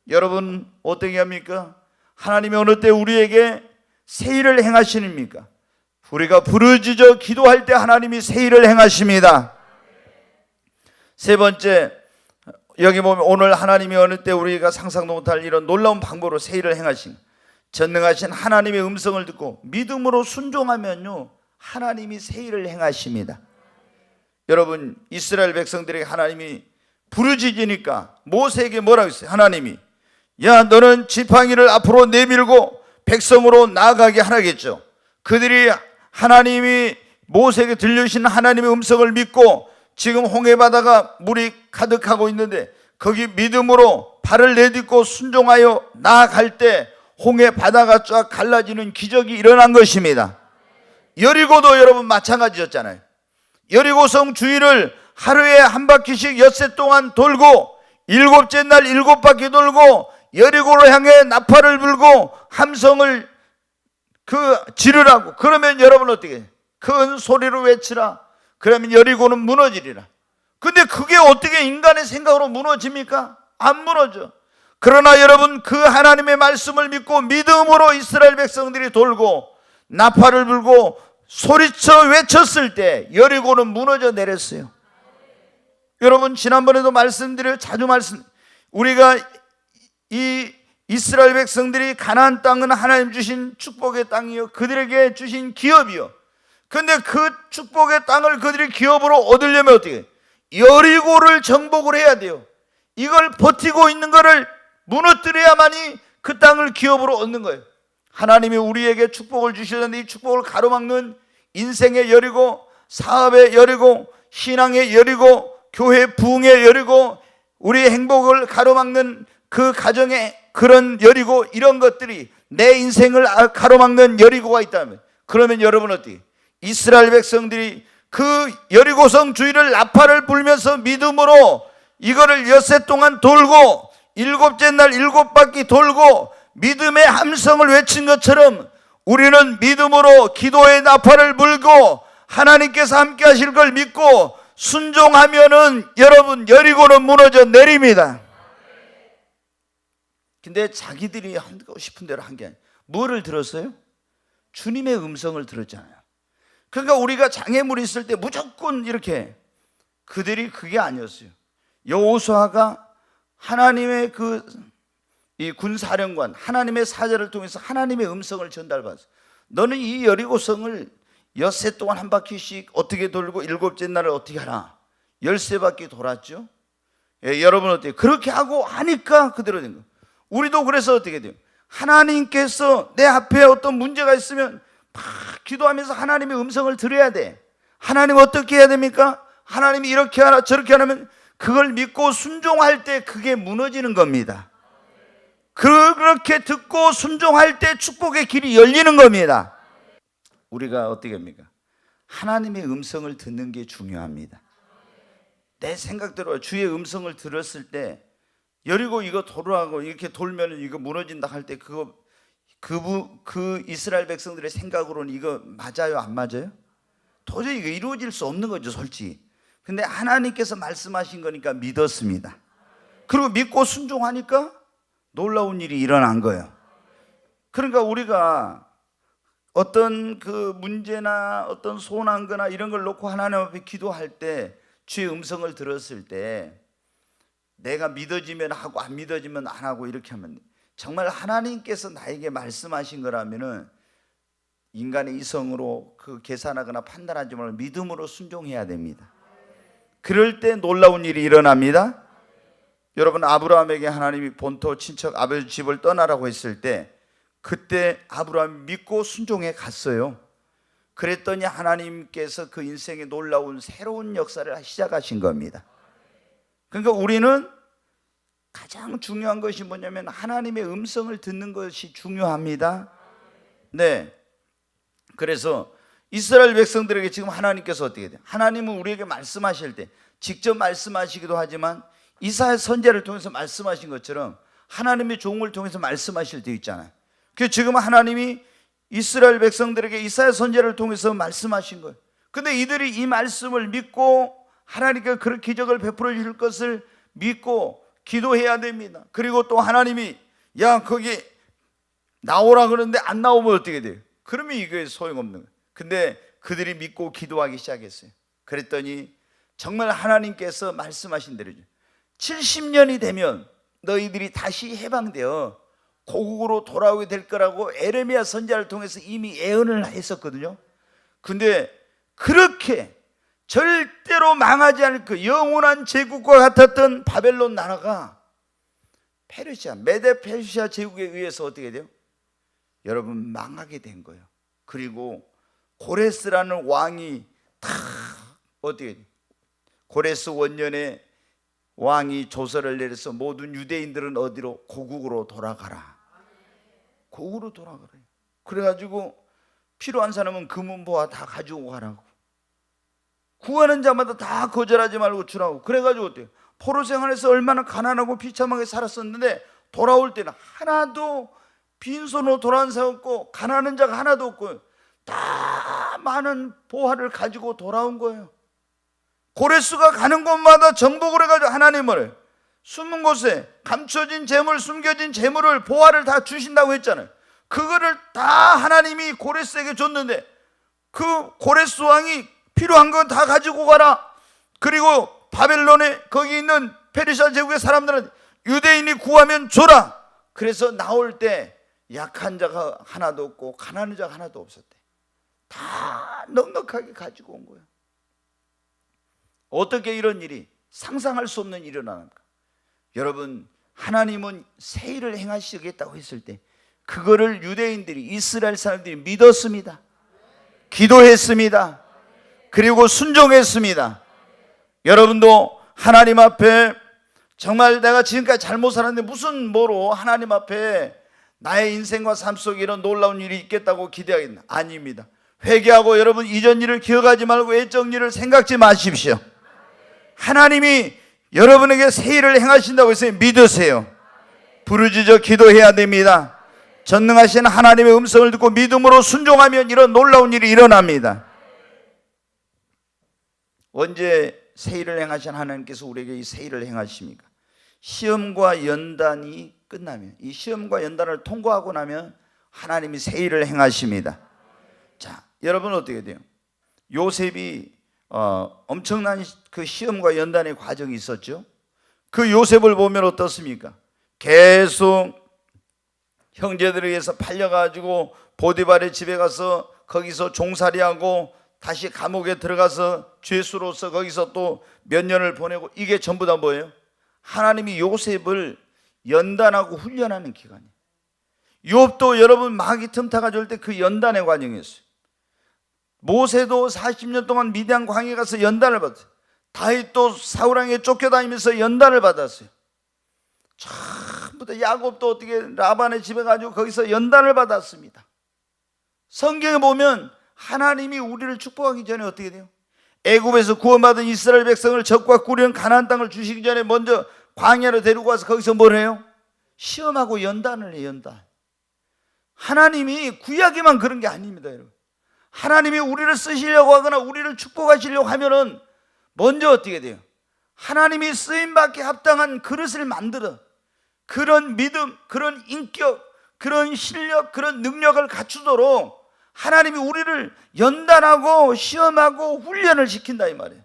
여러분 어떻게 합니까? 하나님이 어느 때 우리에게 새 일을 행하시니까? 우리가 부르짖어 기도할 때 하나님이 새 일을 행하십니다. 세 번째, 여기 보면 오늘 하나님이 어느 때 우리가 상상도 못할 이런 놀라운 방법으로 새 일을 행하신 전능하신 하나님의 음성을 듣고 믿음으로 순종하면요, 하나님이 새 일을 행하십니다. 여러분 이스라엘 백성들에게 하나님이 부르짖으니까 모세에게 뭐라고 했어요? 하나님이 야 너는 지팡이를 앞으로 내밀고 백성으로 나아가게 하라겠죠. 그들이 하나님이 모세에게 들려주신 하나님의 음성을 믿고 지금 홍해바다가 물이 가득하고 있는데 거기 믿음으로 발을 내딛고 순종하여 나아갈 때 홍해바다가 쫙 갈라지는 기적이 일어난 것입니다. 여리고도 여러분 마찬가지였잖아요. 여리고성 주위를 하루에 한 바퀴씩 엿새 동안 돌고 7째 날 7바퀴 돌고 여리고를 향해 나팔을 불고 함성을 지르라고. 그러면 여러분 어떻게 해요? 큰 소리로 외치라. 그러면 여리고는 무너지리라. 근데 그게 어떻게 인간의 생각으로 무너집니까? 안 무너져. 그러나 여러분 그 하나님의 말씀을 믿고 믿음으로 이스라엘 백성들이 돌고 나팔을 불고 소리쳐 외쳤을 때 여리고는 무너져 내렸어요. 여러분 지난번에도 자주 우리가 이 이스라엘 백성들이 가나안 땅은 하나님 주신 축복의 땅이요 그들에게 주신 기업이요. 근데 그 축복의 땅을 그들이 기업으로 얻으려면 어떻게 해요? 여리고를 정복을 해야 돼요. 이걸 버티고 있는 거를 무너뜨려야만이 그 땅을 기업으로 얻는 거예요. 하나님이 우리에게 축복을 주셨는데 이 축복을 가로막는 인생의 여리고, 사업의 여리고, 신앙의 여리고, 교회 부흥의 여리고, 우리의 행복을 가로막는 그 가정의 그런 여리고, 이런 것들이 내 인생을 가로막는 여리고가 있다면, 그러면 여러분 어떻게? 이스라엘 백성들이 그 여리고성 주위를 나팔을 불면서 믿음으로 이거를 엿새 동안 돌고 7째 날 7바퀴 돌고 믿음의 함성을 외친 것처럼 우리는 믿음으로 기도의 나팔을 불고 하나님께서 함께 하실 걸 믿고 순종하면은 여러분 여리고는 무너져 내립니다. 근데 자기들이 하고 싶은 대로 한 게 아니에요. 뭐를 들었어요? 주님의 음성을 들었잖아요. 그러니까 우리가 장애물이 있을 때 무조건 이렇게, 그들이 그게 아니었어요. 여호수아가 하나님의 이 군사령관, 하나님의 사자를 통해서 하나님의 음성을 전달받았어요. 너는 이 여리고성을 엿새 동안 한 바퀴씩 어떻게 돌고 7째 날을 어떻게 하라. 13바퀴 돌았죠. 여러분 어때요? 그렇게 하고 하니까 그대로 된 거예요. 우리도 그래서 어떻게 돼요? 하나님께서 내 앞에 어떤 문제가 있으면 막 기도하면서 하나님의 음성을 들어야 돼. 하나님 어떻게 해야 됩니까? 하나님이 이렇게 하라 저렇게 하라면 그걸 믿고 순종할 때 그게 무너지는 겁니다. 그렇게 듣고 순종할 때 축복의 길이 열리는 겁니다. 우리가 어떻게 합니까? 하나님의 음성을 듣는 게 중요합니다. 내 생각대로 주의 음성을 들었을 때 여리고 이거 돌아가고 이렇게 돌면 이거 무너진다 할 때 그 이스라엘 백성들의 생각으로는 이거 맞아요? 안 맞아요? 도저히 이거 이루어질 수 없는 거죠, 솔직히. 근데 하나님께서 말씀하신 거니까 믿었습니다. 그리고 믿고 순종하니까 놀라운 일이 일어난 거예요. 그러니까 우리가 어떤 그 문제나 어떤 소원한 거나 이런 걸 놓고 하나님 앞에 기도할 때, 주의 음성을 들었을 때 내가 믿어지면 하고 안 믿어지면 안 하고 이렇게 하면, 정말 하나님께서 나에게 말씀하신 거라면은 인간의 이성으로 그 계산하거나 판단하지 말고 믿음으로 순종해야 됩니다. 그럴 때 놀라운 일이 일어납니다. 여러분, 아브라함에게 하나님이 본토 친척 아버지 집을 떠나라고 했을 때 그때 아브라함이 믿고 순종해 갔어요. 그랬더니 하나님께서 그 인생에 놀라운 새로운 역사를 시작하신 겁니다. 그러니까 우리는 가장 중요한 것이 뭐냐면 하나님의 음성을 듣는 것이 중요합니다. 네. 그래서 이스라엘 백성들에게 지금 하나님께서 어떻게 돼요? 하나님은 우리에게 말씀하실 때 직접 말씀하시기도 하지만 이사야 선지자를 통해서 말씀하신 것처럼 하나님의 종을 통해서 말씀하실 때 있잖아요. 그래서 지금 하나님이 이스라엘 백성들에게 이사야 선지자를 통해서 말씀하신 거예요. 근데 이들이 이 말씀을 믿고 하나님께서 그런 기적을 베풀어 주실 것을 믿고 기도해야 됩니다. 그리고 또 하나님이 야 거기 나오라 그러는데 안 나오면 어떻게 돼요? 그러면 이게 소용없는 거예요. 근데 그들이 믿고 기도하기 시작했어요. 그랬더니 정말 하나님께서 말씀하신 대로죠. 70년이 되면 너희들이 다시 해방되어 고국으로 돌아오게 될 거라고 에레미야 선지자를 통해서 이미 예언을 했었거든요. 근데 그렇게 절대로 망하지 않을 그 영원한 제국과 같았던 바벨론 나라가 페르시아, 메데 페르시아 제국에 의해서 어떻게 돼요? 여러분, 망하게 된 거예요. 그리고 고레스라는 왕이 다 어떻게 돼요? 고레스 원년에 왕이 조서를 내려서 모든 유대인들은 어디로? 고국으로 돌아가라. 고국으로 돌아가라. 그래가지고 필요한 사람은 금은보화 다 가지고 가라고. 구하는 자마다 다 거절하지 말고 주라고. 그래가지고 어때요? 포로 생활에서 얼마나 가난하고 비참하게 살았었는데 돌아올 때는 하나도 빈손으로 돌아온 사람 없고 가난한 자가 하나도 없고 다 많은 보화를 가지고 돌아온 거예요. 고레스가 가는 곳마다 정복을 해가지고 하나님을 숨은 곳에 감춰진 재물, 숨겨진 재물을, 보화를 다 주신다고 했잖아요. 그거를 다 하나님이 고레스에게 줬는데 그 고레스 왕이 필요한 건 다 가지고 가라. 그리고 바벨론에 거기 있는 페르시아 제국의 사람들은 유대인이 구하면 줘라. 그래서 나올 때 약한 자가 하나도 없고 가난한 자가 하나도 없었대. 다 넉넉하게 가지고 온 거예요. 어떻게 이런 일이, 상상할 수 없는 일이 일어납니까? 여러분, 하나님은 새 일을 행하시겠다고 했을 때 그거를 유대인들이, 이스라엘 사람들이 믿었습니다. 기도했습니다. 그리고 순종했습니다. 여러분도 하나님 앞에 정말 내가 지금까지 잘못 살았는데 무슨 뭐로 하나님 앞에 나의 인생과 삶 속에 이런 놀라운 일이 있겠다고 기대하겠나? 아닙니다. 회개하고 여러분 이전 일을 기억하지 말고 외적 일을 생각지 마십시오. 하나님이 여러분에게 새 일을 행하신다고 해서 믿으세요. 부르짖어 기도해야 됩니다. 전능하신 하나님의 음성을 듣고 믿음으로 순종하면 이런 놀라운 일이 일어납니다. 언제 새 일을 행하신 하나님께서 우리에게 이 새 일을 행하십니까? 시험과 연단이 끝나면, 이 시험과 연단을 통과하고 나면 하나님이 새 일을 행하십니다. 자, 여러분 어떻게 돼요? 요셉이 엄청난 그 시험과 연단의 과정이 있었죠. 그 요셉을 보면 어떻습니까? 계속 형제들에 의해서 팔려가지고 보디발의 집에 가서 거기서 종살이하고 다시 감옥에 들어가서 죄수로서 거기서 또 몇 년을 보내고, 이게 전부 다 뭐예요? 하나님이 요셉을 연단하고 훈련하는 기간이에요. 욥도 여러분 마귀 틈타가지고 올 때 그 연단의 과정이었어요. 모세도 40년 동안 미디안 광야에 가서 연단을 받았어요. 다윗도 사울왕에 쫓겨다니면서 연단을 받았어요. 전부 다 야곱도 어떻게 라반의 집에 가지고 거기서 연단을 받았습니다. 성경에 보면 하나님이 우리를 축복하기 전에 어떻게 돼요? 애굽에서 구원받은 이스라엘 백성을 적과 꾸려는 가나안 땅을 주시기 전에 먼저 광야로 데리고 와서 거기서 뭘 해요? 시험하고 연단을 해요. 연단. 하나님이 구약에만 그런 게 아닙니다, 여러분. 하나님이 우리를 쓰시려고 하거나 우리를 축복하시려고 하면은 먼저 어떻게 돼요? 하나님이 쓰임받기 합당한 그릇을 만들어, 그런 믿음, 그런 인격, 그런 실력, 그런 능력을 갖추도록 하나님이 우리를 연단하고 시험하고 훈련을 시킨다 이 말이에요.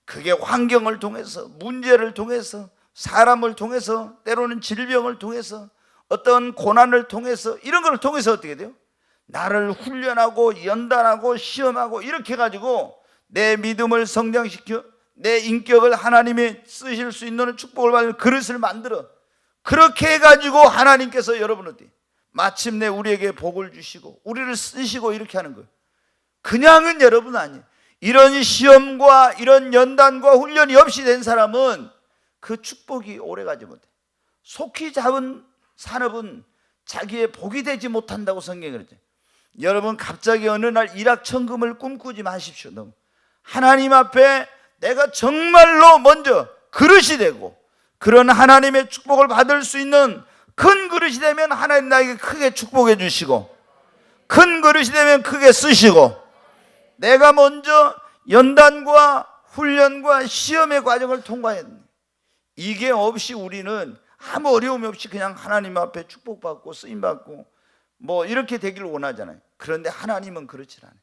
그게 환경을 통해서, 문제를 통해서, 사람을 통해서, 때로는 질병을 통해서, 어떤 고난을 통해서, 이런 걸 통해서 어떻게 돼요? 나를 훈련하고 연단하고 시험하고 이렇게 해가지고 내 믿음을 성장시켜 내 인격을 하나님이 쓰실 수 있는 축복을 받는 그릇을 만들어. 그렇게 해가지고 하나님께서 여러분 어디 마침내 우리에게 복을 주시고 우리를 쓰시고 이렇게 하는 거예요. 그냥은 여러분 아니에요. 이런 시험과 이런 연단과 훈련이 없이 된 사람은 그 축복이 오래가지 못해. 속히 잡은 산업은 자기의 복이 되지 못한다고 성경이 그러죠. 여러분 갑자기 어느 날 일확천금을 꿈꾸지 마십시오. 너무 하나님 앞에 내가 정말로 먼저 그릇이 되고 그런 하나님의 축복을 받을 수 있는 큰 그릇이 되면 하나님 나에게 크게 축복해 주시고 큰 그릇이 되면 크게 쓰시고, 내가 먼저 연단과 훈련과 시험의 과정을 통과했네. 이게 없이 우리는 아무 어려움이 없이 그냥 하나님 앞에 축복받고 쓰임받고 뭐 이렇게 되기를 원하잖아요. 그런데 하나님은 그렇지 않아요.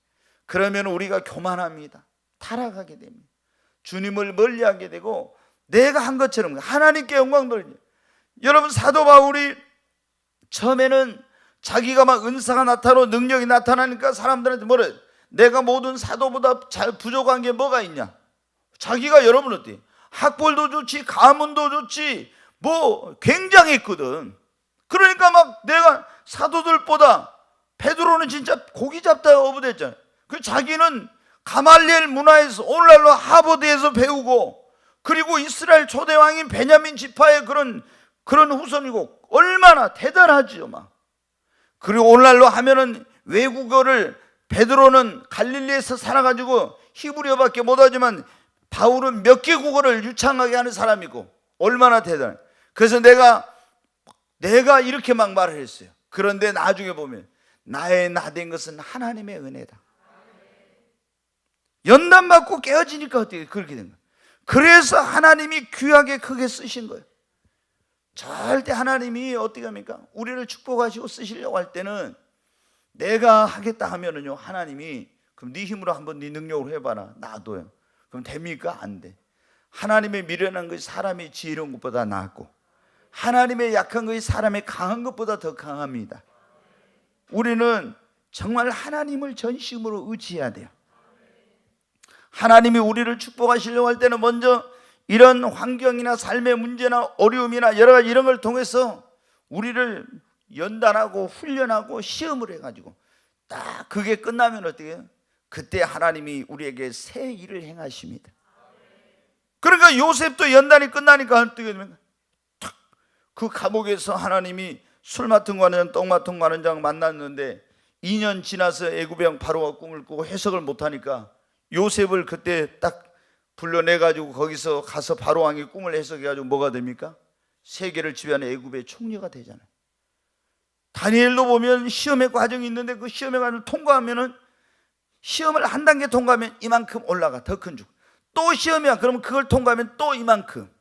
그러면 우리가 교만합니다. 타락하게 됩니다. 주님을 멀리하게 되고 내가 한 것처럼 하나님께 영광 돌리죠. 여러분 사도 바울이 처음에는 자기가 막 은사가 나타나고 능력이 나타나니까 사람들한테 뭐래? 내가 모든 사도보다 잘 부족한 게 뭐가 있냐? 자기가 여러분 어때? 학벌도 좋지 가문도 좋지 뭐 굉장했거든. 그러니까 막 내가 사도들보다 베드로는 진짜 고기 잡다가 어부됐잖아요. 그 자기는 가말리엘 문화에서 오늘날로 하버드에서 배우고 그리고 이스라엘 초대왕인 베냐민 지파의 그런 후손이고 얼마나 대단하지요 막. 그리고 오늘날로 하면은 외국어를 베드로는 갈릴리에서 살아가지고 히브리어밖에 못하지만 바울은 몇 개 국어를 유창하게 하는 사람이고 얼마나 대단해. 그래서 내가 이렇게 막 말을 했어요. 그런데 나중에 보면 나의 나된 것은 하나님의 은혜다. 연단받고 깨어지니까 어떻게 그렇게 된 거예요. 그래서 하나님이 귀하게 크게 쓰신 거예요. 절대 하나님이 어떻게 합니까? 우리를 축복하시고 쓰시려고 할 때는 내가 하겠다 하면은요 하나님이 그럼 네 힘으로 한번 네 능력으로 해봐라. 놔둬요. 그럼 됩니까? 안 돼. 하나님의 미련한 것이 사람이 지혜로운 것보다 낫고 하나님의 약한 것이 사람의 강한 것보다 더 강합니다. 우리는 정말 하나님을 전심으로 의지해야 돼요. 하나님이 우리를 축복하시려고 할 때는 먼저 이런 환경이나 삶의 문제나 어려움이나 여러 가지 이런 걸 통해서 우리를 연단하고 훈련하고 시험을 해가지고 딱 그게 끝나면 어떻게 해요? 그때 하나님이 우리에게 새 일을 행하십니다. 그러니까 요셉도 연단이 끝나니까 어떻게 됩니까? 그 감옥에서 하나님이 술 맡은 관원장 떡 맡은 관원장 만났는데 2년 지나서 애굽의 왕 바로가 꿈을 꾸고 해석을 못하니까 요셉을 그때 딱 불러내가지고 거기서 가서 바로 왕이 꿈을 해석해가지고 뭐가 됩니까? 세계를 지배하는 애굽의 총리가 되잖아요. 다니엘도 보면 시험의 과정이 있는데 그 시험의 과정을 통과하면은 시험을 한 단계 통과하면 이만큼 올라가 더 큰 줄. 또 시험이야. 그러면 그걸 통과하면 또 이만큼.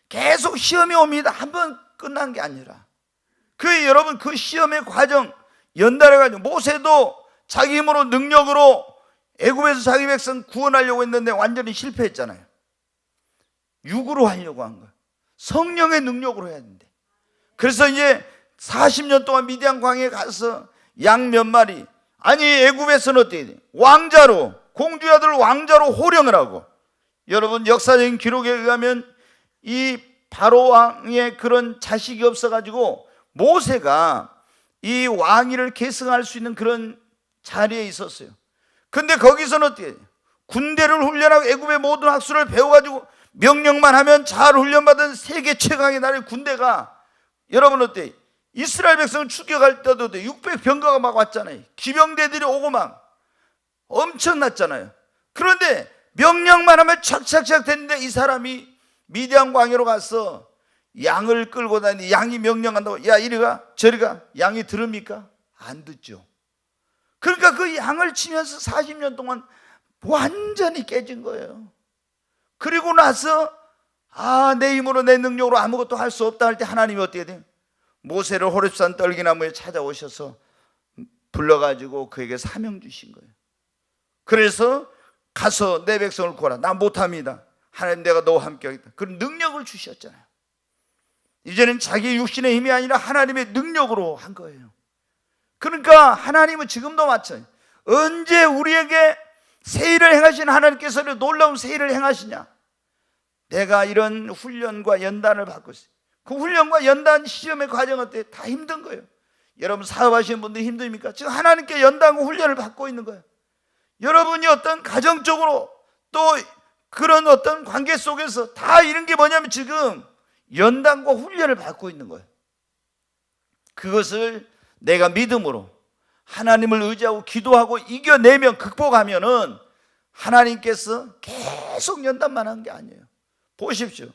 계속 시험이 옵니다. 한 번 끝난 게 아니라. 그 여러분 그 시험의 과정 연달아가지고 모세도 자기 힘으로 능력으로 애굽에서 자기 백성 구원하려고 했는데 완전히 실패했잖아요. 육으로 하려고 한 거예요. 성령의 능력으로 해야 되는데. 그래서 이제 40년 동안 미디안 광야에 가서 양 몇 마리, 아니 애굽에서는 어때야 돼? 왕자로, 공주의 아들 왕자로 호령을 하고, 여러분 역사적인 기록에 의하면 이 바로 왕의 그런 자식이 없어가지고 모세가 이 왕위를 계승할 수 있는 그런 자리에 있었어요. 근데 거기서는 어떻게 군대를 훈련하고 애굽의 모든 학술을 배워가지고 명령만 하면 잘 훈련받은 세계 최강의 나라의 군대가 여러분 어때? 이스라엘 백성을 추격할 때도 600병거가 막 왔잖아요. 기병대들이 오고 막 엄청났잖아요. 그런데 명령만 하면 착착착 됐는데 이 사람이 미디안 광야로 가서 양을 끌고 다니는데 양이 명령한다고 야 이리가 저리가 양이 들읍니까? 안 듣죠. 그러니까 그 양을 치면서 40년 동안 완전히 깨진 거예요. 그리고 나서 내 힘으로 내 능력으로 아무것도 할 수 없다 할 때 하나님이 어떻게 돼요? 모세를 호렙산 떨기나무에 찾아오셔서 불러가지고 그에게 사명 주신 거예요. 그래서 가서 내 백성을 구하라. 나 못합니다. 하나님 내가 너와 함께 하겠다. 그런 능력을 주셨잖아요. 이제는 자기 육신의 힘이 아니라 하나님의 능력으로 한 거예요. 그러니까 하나님은 지금도 마찬가지예요. 언제 우리에게 새 일을 행하신 하나님께서는 놀라운 새 일을 행하시냐? 내가 이런 훈련과 연단을 받고 있어요. 그 훈련과 연단 시험의 과정은 어때요? 다 힘든 거예요. 여러분 사업하시는 분들 힘듭니까? 지금 하나님께 연단과 훈련을 받고 있는 거예요. 여러분이 어떤 가정적으로 또 그런 어떤 관계 속에서 다 이런 게 뭐냐면 지금 연단과 훈련을 받고 있는 거예요. 그것을 내가 믿음으로 하나님을 의지하고 기도하고 이겨내면, 극복하면은 하나님께서 계속 연단만 한 게 아니에요. 보십시오.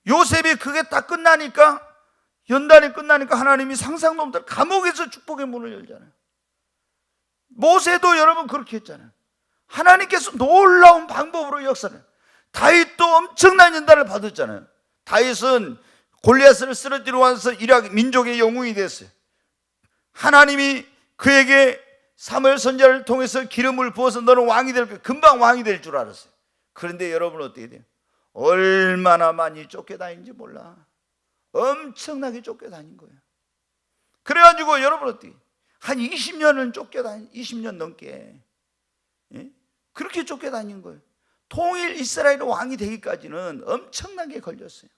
요셉이 그게 딱 끝나니까, 연단이 끝나니까 하나님이 상상놈들 감옥에서 축복의 문을 열잖아요. 모세도 여러분 그렇게 했잖아요. 하나님께서 놀라운 방법으로 역사를. 다윗도 엄청난 연단을 받았잖아요. 다윗은 골리앗을 쓰러뜨리고 와서 이락 민족의 영웅이 됐어요. 하나님이 그에게 사무엘 선지자를 통해서 기름을 부어서 너는 왕이 될 거야. 금방 왕이 될 줄 알았어요. 그런데 여러분 어떻게 돼요? 얼마나 많이 쫓겨다니는지 몰라. 엄청나게 쫓겨다닌 거예요. 그래가지고 여러분 어떻게 한 20년은 20년 넘게, 예? 그렇게 쫓겨다닌 거예요. 통일 이스라엘 왕이 되기까지는 엄청나게 걸렸어요.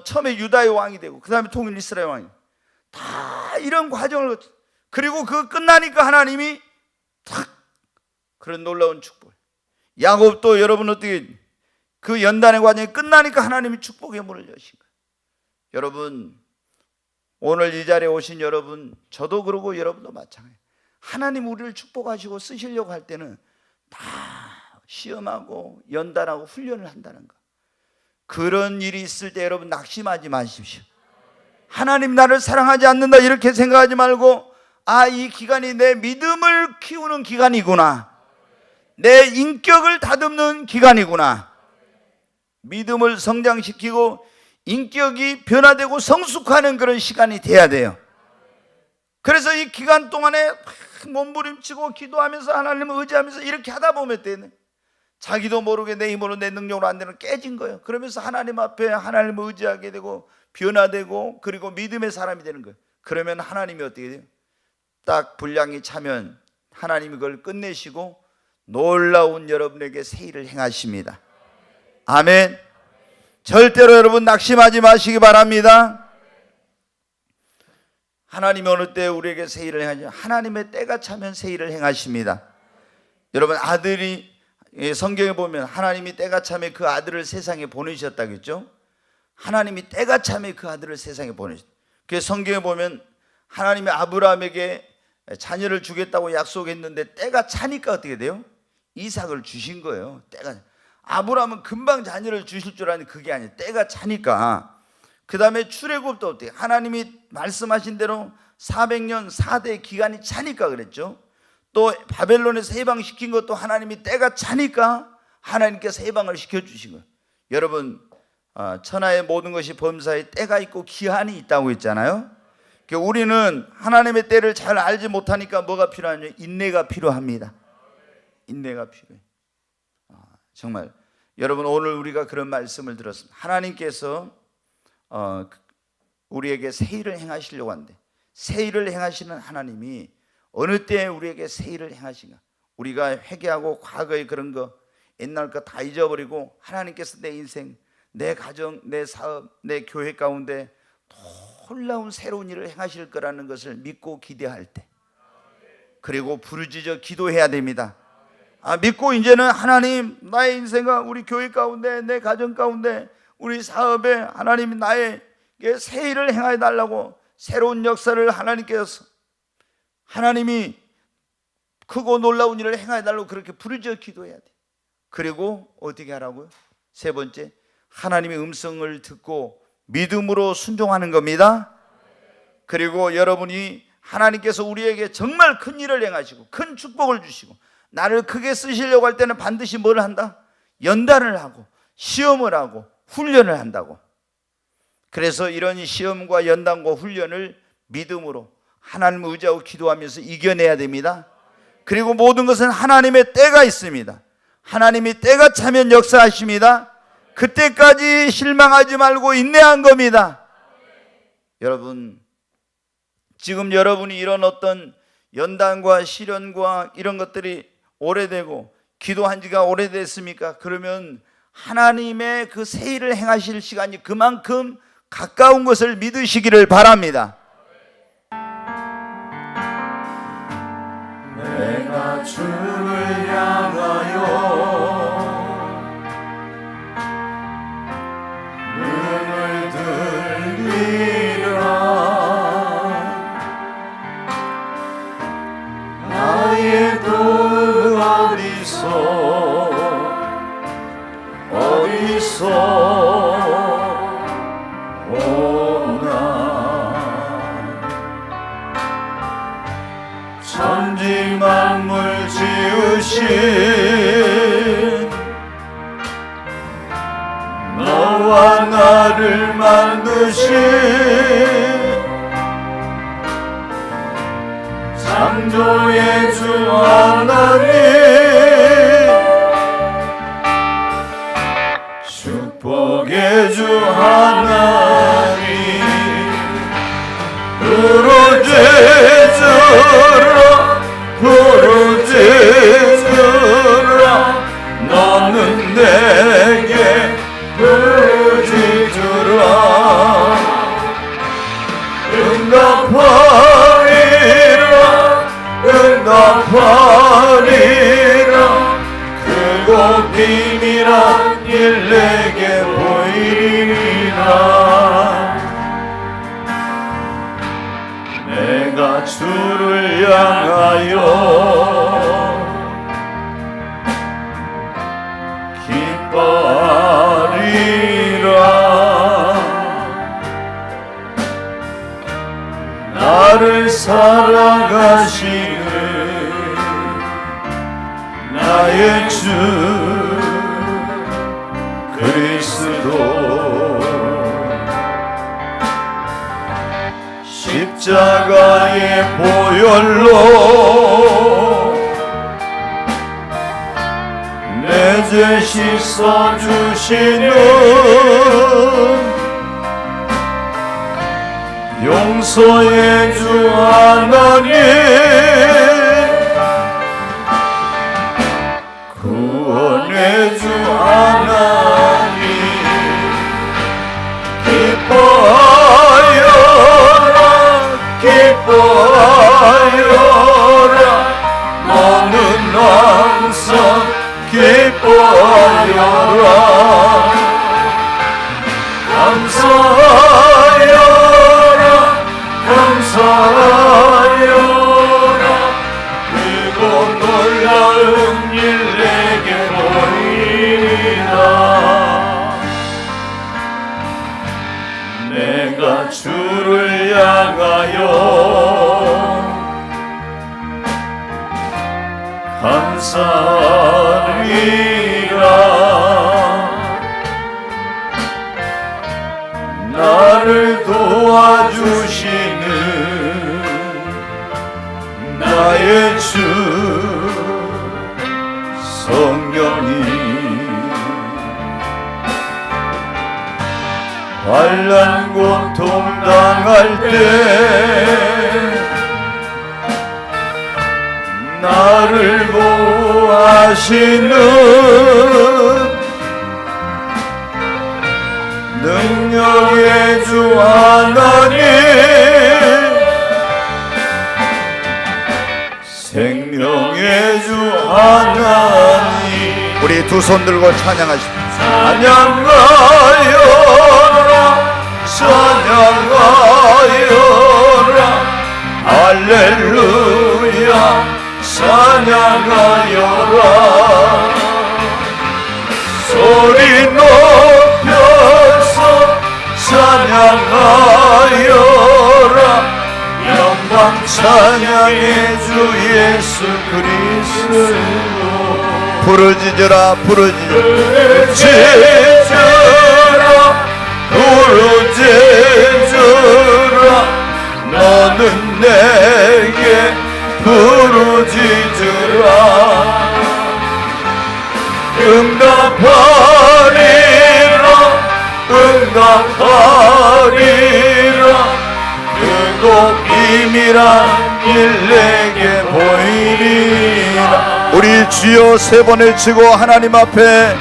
처음에 유다의 왕이 되고 그 다음에 통일 이스라엘 왕이, 다 이런 과정을 거쳐. 그리고 그 끝나니까 하나님이 탁 그런 놀라운 축복. 야곱도 여러분 어떻게 그 연단의 과정이 끝나니까 하나님이 축복의 문을 여신 거예요. 여러분 오늘 이 자리에 오신 여러분, 저도 그러고 여러분도 마찬가지예요. 하나님 우리를 축복하시고 쓰시려고 할 때는 다 시험하고 연단하고 훈련을 한다는 거. 그런 일이 있을 때 여러분 낙심하지 마십시오. 하나님 나를 사랑하지 않는다 이렇게 생각하지 말고, 이 기간이 내 믿음을 키우는 기간이구나, 내 인격을 다듬는 기간이구나. 믿음을 성장시키고 인격이 변화되고 성숙하는 그런 시간이 돼야 돼요. 그래서 이 기간 동안에 몸부림치고 기도하면서 하나님을 의지하면서 이렇게 하다 보면 되네. 자기도 모르게 내 힘으로 내 능력으로 안 되는 깨진 거예요. 그러면서 하나님 앞에 하나님을 의지하게 되고 변화되고 그리고 믿음의 사람이 되는 거예요. 그러면 하나님이 어떻게 돼요? 딱 분량이 차면 하나님이 그걸 끝내시고 놀라운 여러분에게 새 일을 행하십니다. 아멘. 절대로 여러분 낙심하지 마시기 바랍니다. 하나님이 어느 때 우리에게 새 일을 행하죠? 하나님의 때가 차면 새 일을 행하십니다. 여러분 아들이, 성경에 보면 하나님이 때가 차면 그 아들을 세상에 보내셨다겠죠? 하나님이 때가 차면 그 아들을 세상에 보내셨다. 그래서 성경에 보면 하나님이 아브라함에게 자녀를 주겠다고 약속했는데 때가 차니까 어떻게 돼요? 이삭을 주신 거예요. 때가, 아브라함은 금방 자녀를 주실 줄 알았는데 그게 아니에요. 때가 차니까. 그 다음에 출애굽도 어때요? 하나님이 말씀하신 대로 400년 4대 기간이 차니까 그랬죠. 또 바벨론에서 해방시킨 것도 하나님이 때가 차니까 하나님께서 해방을 시켜주신 거예요. 여러분 천하의 모든 것이 범사에 때가 있고 기한이 있다고 했잖아요. 우리는 하나님의 때를 잘 알지 못하니까 뭐가 필요하냐? 인내가 필요합니다. 인내가 필요해요. 정말 여러분 오늘 우리가 그런 말씀을 들었습니다. 하나님께서 우리에게 새 일을 행하시려고 하는데, 새 일을 행하시는 하나님이 어느 때 우리에게 새 일을 행하신가? 우리가 회개하고 과거의 그런 거 옛날 거 다 잊어버리고 하나님께서 내 인생, 내 가정, 내 사업, 내 교회 가운데 놀라운 새로운 일을 행하실 거라는 것을 믿고 기대할 때, 그리고 부르짖어 기도해야 됩니다. 믿고 이제는 하나님 나의 인생과 우리 교회 가운데, 내 가정 가운데, 우리 사업에 하나님이 나에게 새 일을 행하여 달라고, 새로운 역사를 하나님께서, 하나님이 크고 놀라운 일을 행하여 달라고 그렇게 부르짖어 기도해야 돼. 그리고 어떻게 하라고요? 세 번째, 하나님의 음성을 듣고 믿음으로 순종하는 겁니다. 그리고 여러분이 하나님께서 우리에게 정말 큰 일을 행하시고 큰 축복을 주시고 나를 크게 쓰시려고 할 때는 반드시 뭘 한다? 연단을 하고 시험을 하고 훈련을 한다고. 그래서 이런 시험과 연단과 훈련을 믿음으로 하나님을 의지하고 기도하면서 이겨내야 됩니다. 그리고 모든 것은 하나님의 때가 있습니다. 하나님이 때가 차면 역사하십니다. 그때까지 실망하지 말고 인내한 겁니다. 여러분, 지금 여러분이 이런 어떤 연단과 시련과 이런 것들이 오래되고 기도한 지가 오래됐습니까? 그러면 하나님의 그 새 일을 행하실 시간이 그만큼 가까운 것을 믿으시기를 바랍니다. 내가 주를 향하여 눈을 들리라. 나의 도움 어디서 오나. 천지 만물 지으신 너와 나를 만드신 창조의 주 하나님, 축복의 주 하나님, 부르짖으라 너는 내게 부르짖으라. 응답하리라. 크고 비밀한 일 내게 보이리라. 내가 주를 향하여 기뻐하리라. 나를 사랑하시는 나의 주 그리스도, 십자가의 보혈로 내 죄 씻어주시는 용서의 주 하나님, 구원의 주 하나님, 기뻐하여라. 너는 항상 기뻐하여라. 감사하여라. 그리고 놀라운 일 내게 보이리라. 내가 주를 향하여 감사하리라. 나를 도와주시는 나의 주 성령이 환난 고통 당할 때 나를 보호하시는 능력의 주 하나님, 생명의 주 하나님. 우리 두 손 들고 찬양하십시오. 찬양하여라. 할렐루야. 찬양하여라. 소리 높여서 찬양하여라. 영광 찬양의 주 예수 그리스도. 부르짖으라 부르짖으라 부르짖으라 너는 내게 부르짖으라 응답하리라 크고 비밀한 일 내게 보이리라. 우리 주여 세 번을 치고 하나님 앞에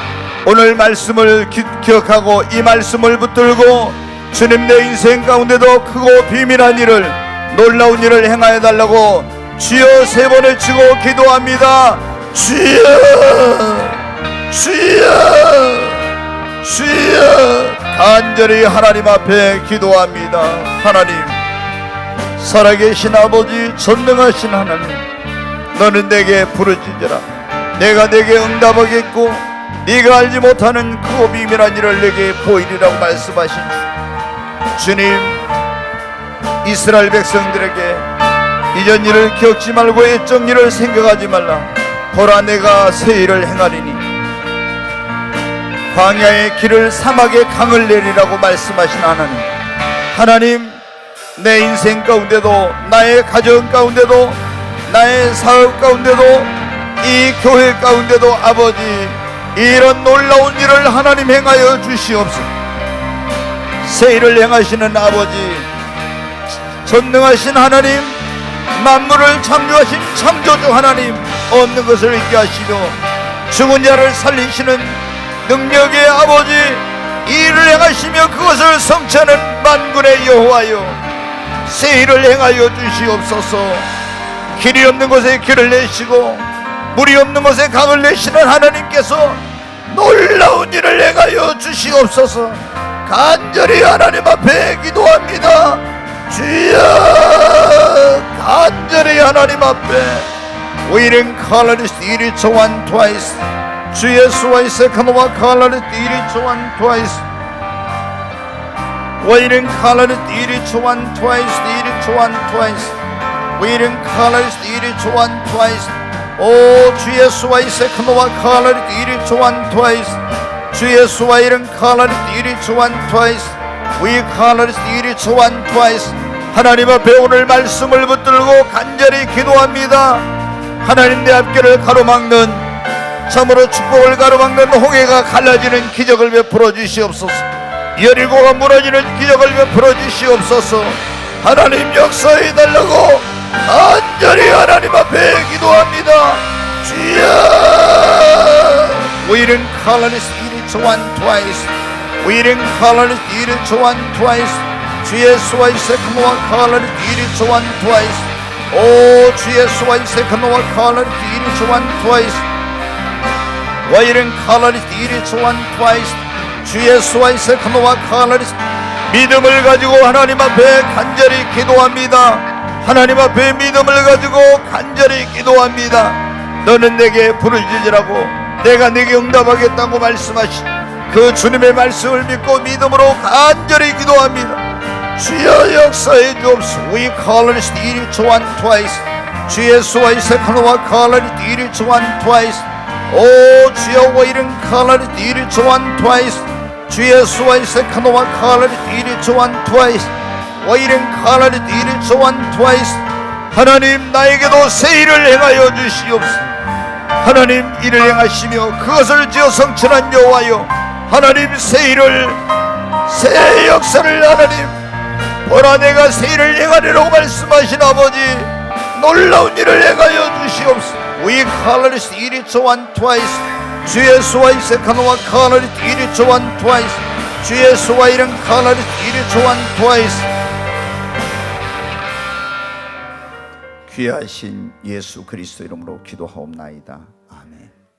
오늘 말씀을 기억하고 이 말씀을 붙들고 주님 내 인생 가운데도 크고 비밀한 일을 놀라운 일을 행하여 달라고 주여 세 번을 치고 기도합니다. 주여 주여 주여 간절히 하나님 앞에 기도합니다. 하나님 살아계신 아버지 전능하신 하나님 너는 내게 부르짖으라 내가 내게 응답하겠고 네가 알지 못하는 크고 비밀한 일을 내게 보이리라고 말씀하신 주님 이스라엘 백성들에게 이전 일을 기억지 말고 옛적 일을 생각하지 말라 보라 내가 새 일을 행하리니 광야의 길을 사막의 강을 내리라고 말씀하신 하나님 내 인생 가운데도 나의 가정 가운데도 나의 사업 가운데도 이 교회 가운데도 아버지 이런 놀라운 일을 하나님 행하여 주시옵소서. 새 일을 행하시는 아버지 전능하신 하나님 만물을 창조하신 창조주 하나님 없는 것을 있게 하시며 죽은 자를 살리시는 능력의 아버지 이 일을 행하시며 그것을 성취하는 만군의 여호와여 새 일을 행하여 주시옵소서. 길이 없는 곳에 길을 내시고 물이 없는 곳에 강을 내시는 하나님께서 놀라운 일을 행하여 주시옵소서. 간절히 하나님 앞에 기도합니다. 주여 간절히 하나님 앞에 우리는 칼라리스 이리 초한 트와이스 주 예수와의 세카노와 칼라리스 이리 초한 트와이스 우리는 칼라리스 이리 초한 트와이스 이리 초한 트와이스 우리는 칼라리스 이리 초한 트와이스 오 주 예수와의 세카노와 칼라리스 이리 초한 트와이스 주 예수와 이른 칼라리스 이리 초한 트와이스 위 칼라리스 이리 초한 트와이스 하나님 앞에 오늘 말씀을 붙들고 간절히 기도합니다. 하나님 내 앞길을 가로막는 참으로 축복을 가로막는 홍해가 갈라지는 기적을 베풀어 주시옵소서. 여리고가 무너지는 기적을 베풀어 주시옵소서. 하나님 역사해 달라고 간절히 하나님 앞에 기도합니다. 주여 우리는 칼라리스 이리 초한 트와이스 우리는 칼라리스 이리 초한 트와이스 주 예수와 이세카노와 칼라리스 이리 초한 트와이스 오 주 예수와 이세카노와 칼라리스 이리 초한 트와이스 우리는 칼라리스 이리 초한 트와이스 주 예수와 이세카노와 칼라리스 믿음을 가지고 하나님 앞에 간절히 기도합니다. 하나님 앞에 믿음을 가지고 간절히 기도합니다. 너는 내게 부르짖으라고 내가 네게 응답하겠다고 말씀하신 그 주님의 말씀을 믿고 믿음으로 간절히 기도합니다. 주여 역사해 주옵소서. We call it 이리 초한 twice 주 예수와 이세카노와 call it 이리 초한 twice 오 주여 와 이른 call it 이리 초한 twice 주 예수와 이세카노와 call it 이리 초한 twice 와 이른 call it 이리 초한 twice 하나님 나에게도 새 일을 행하여 주시옵소서. 하나님 일을 행하시며 그것을 지어 성취한 여호와여 하나님 새 일을 새 역사를 하나님 보라 내가 새 일을 행하리라고 말씀하신 아버지 놀라운 일을 행하여 주시옵소서. We call it 이리 초한 twice 주 예수와 이세카노와 call it 이리 초한 twice 주 예수와 이른 call it 이리 초한 twice 귀하신 예수 그리스도 이름으로 기도하옵나이다. 아멘.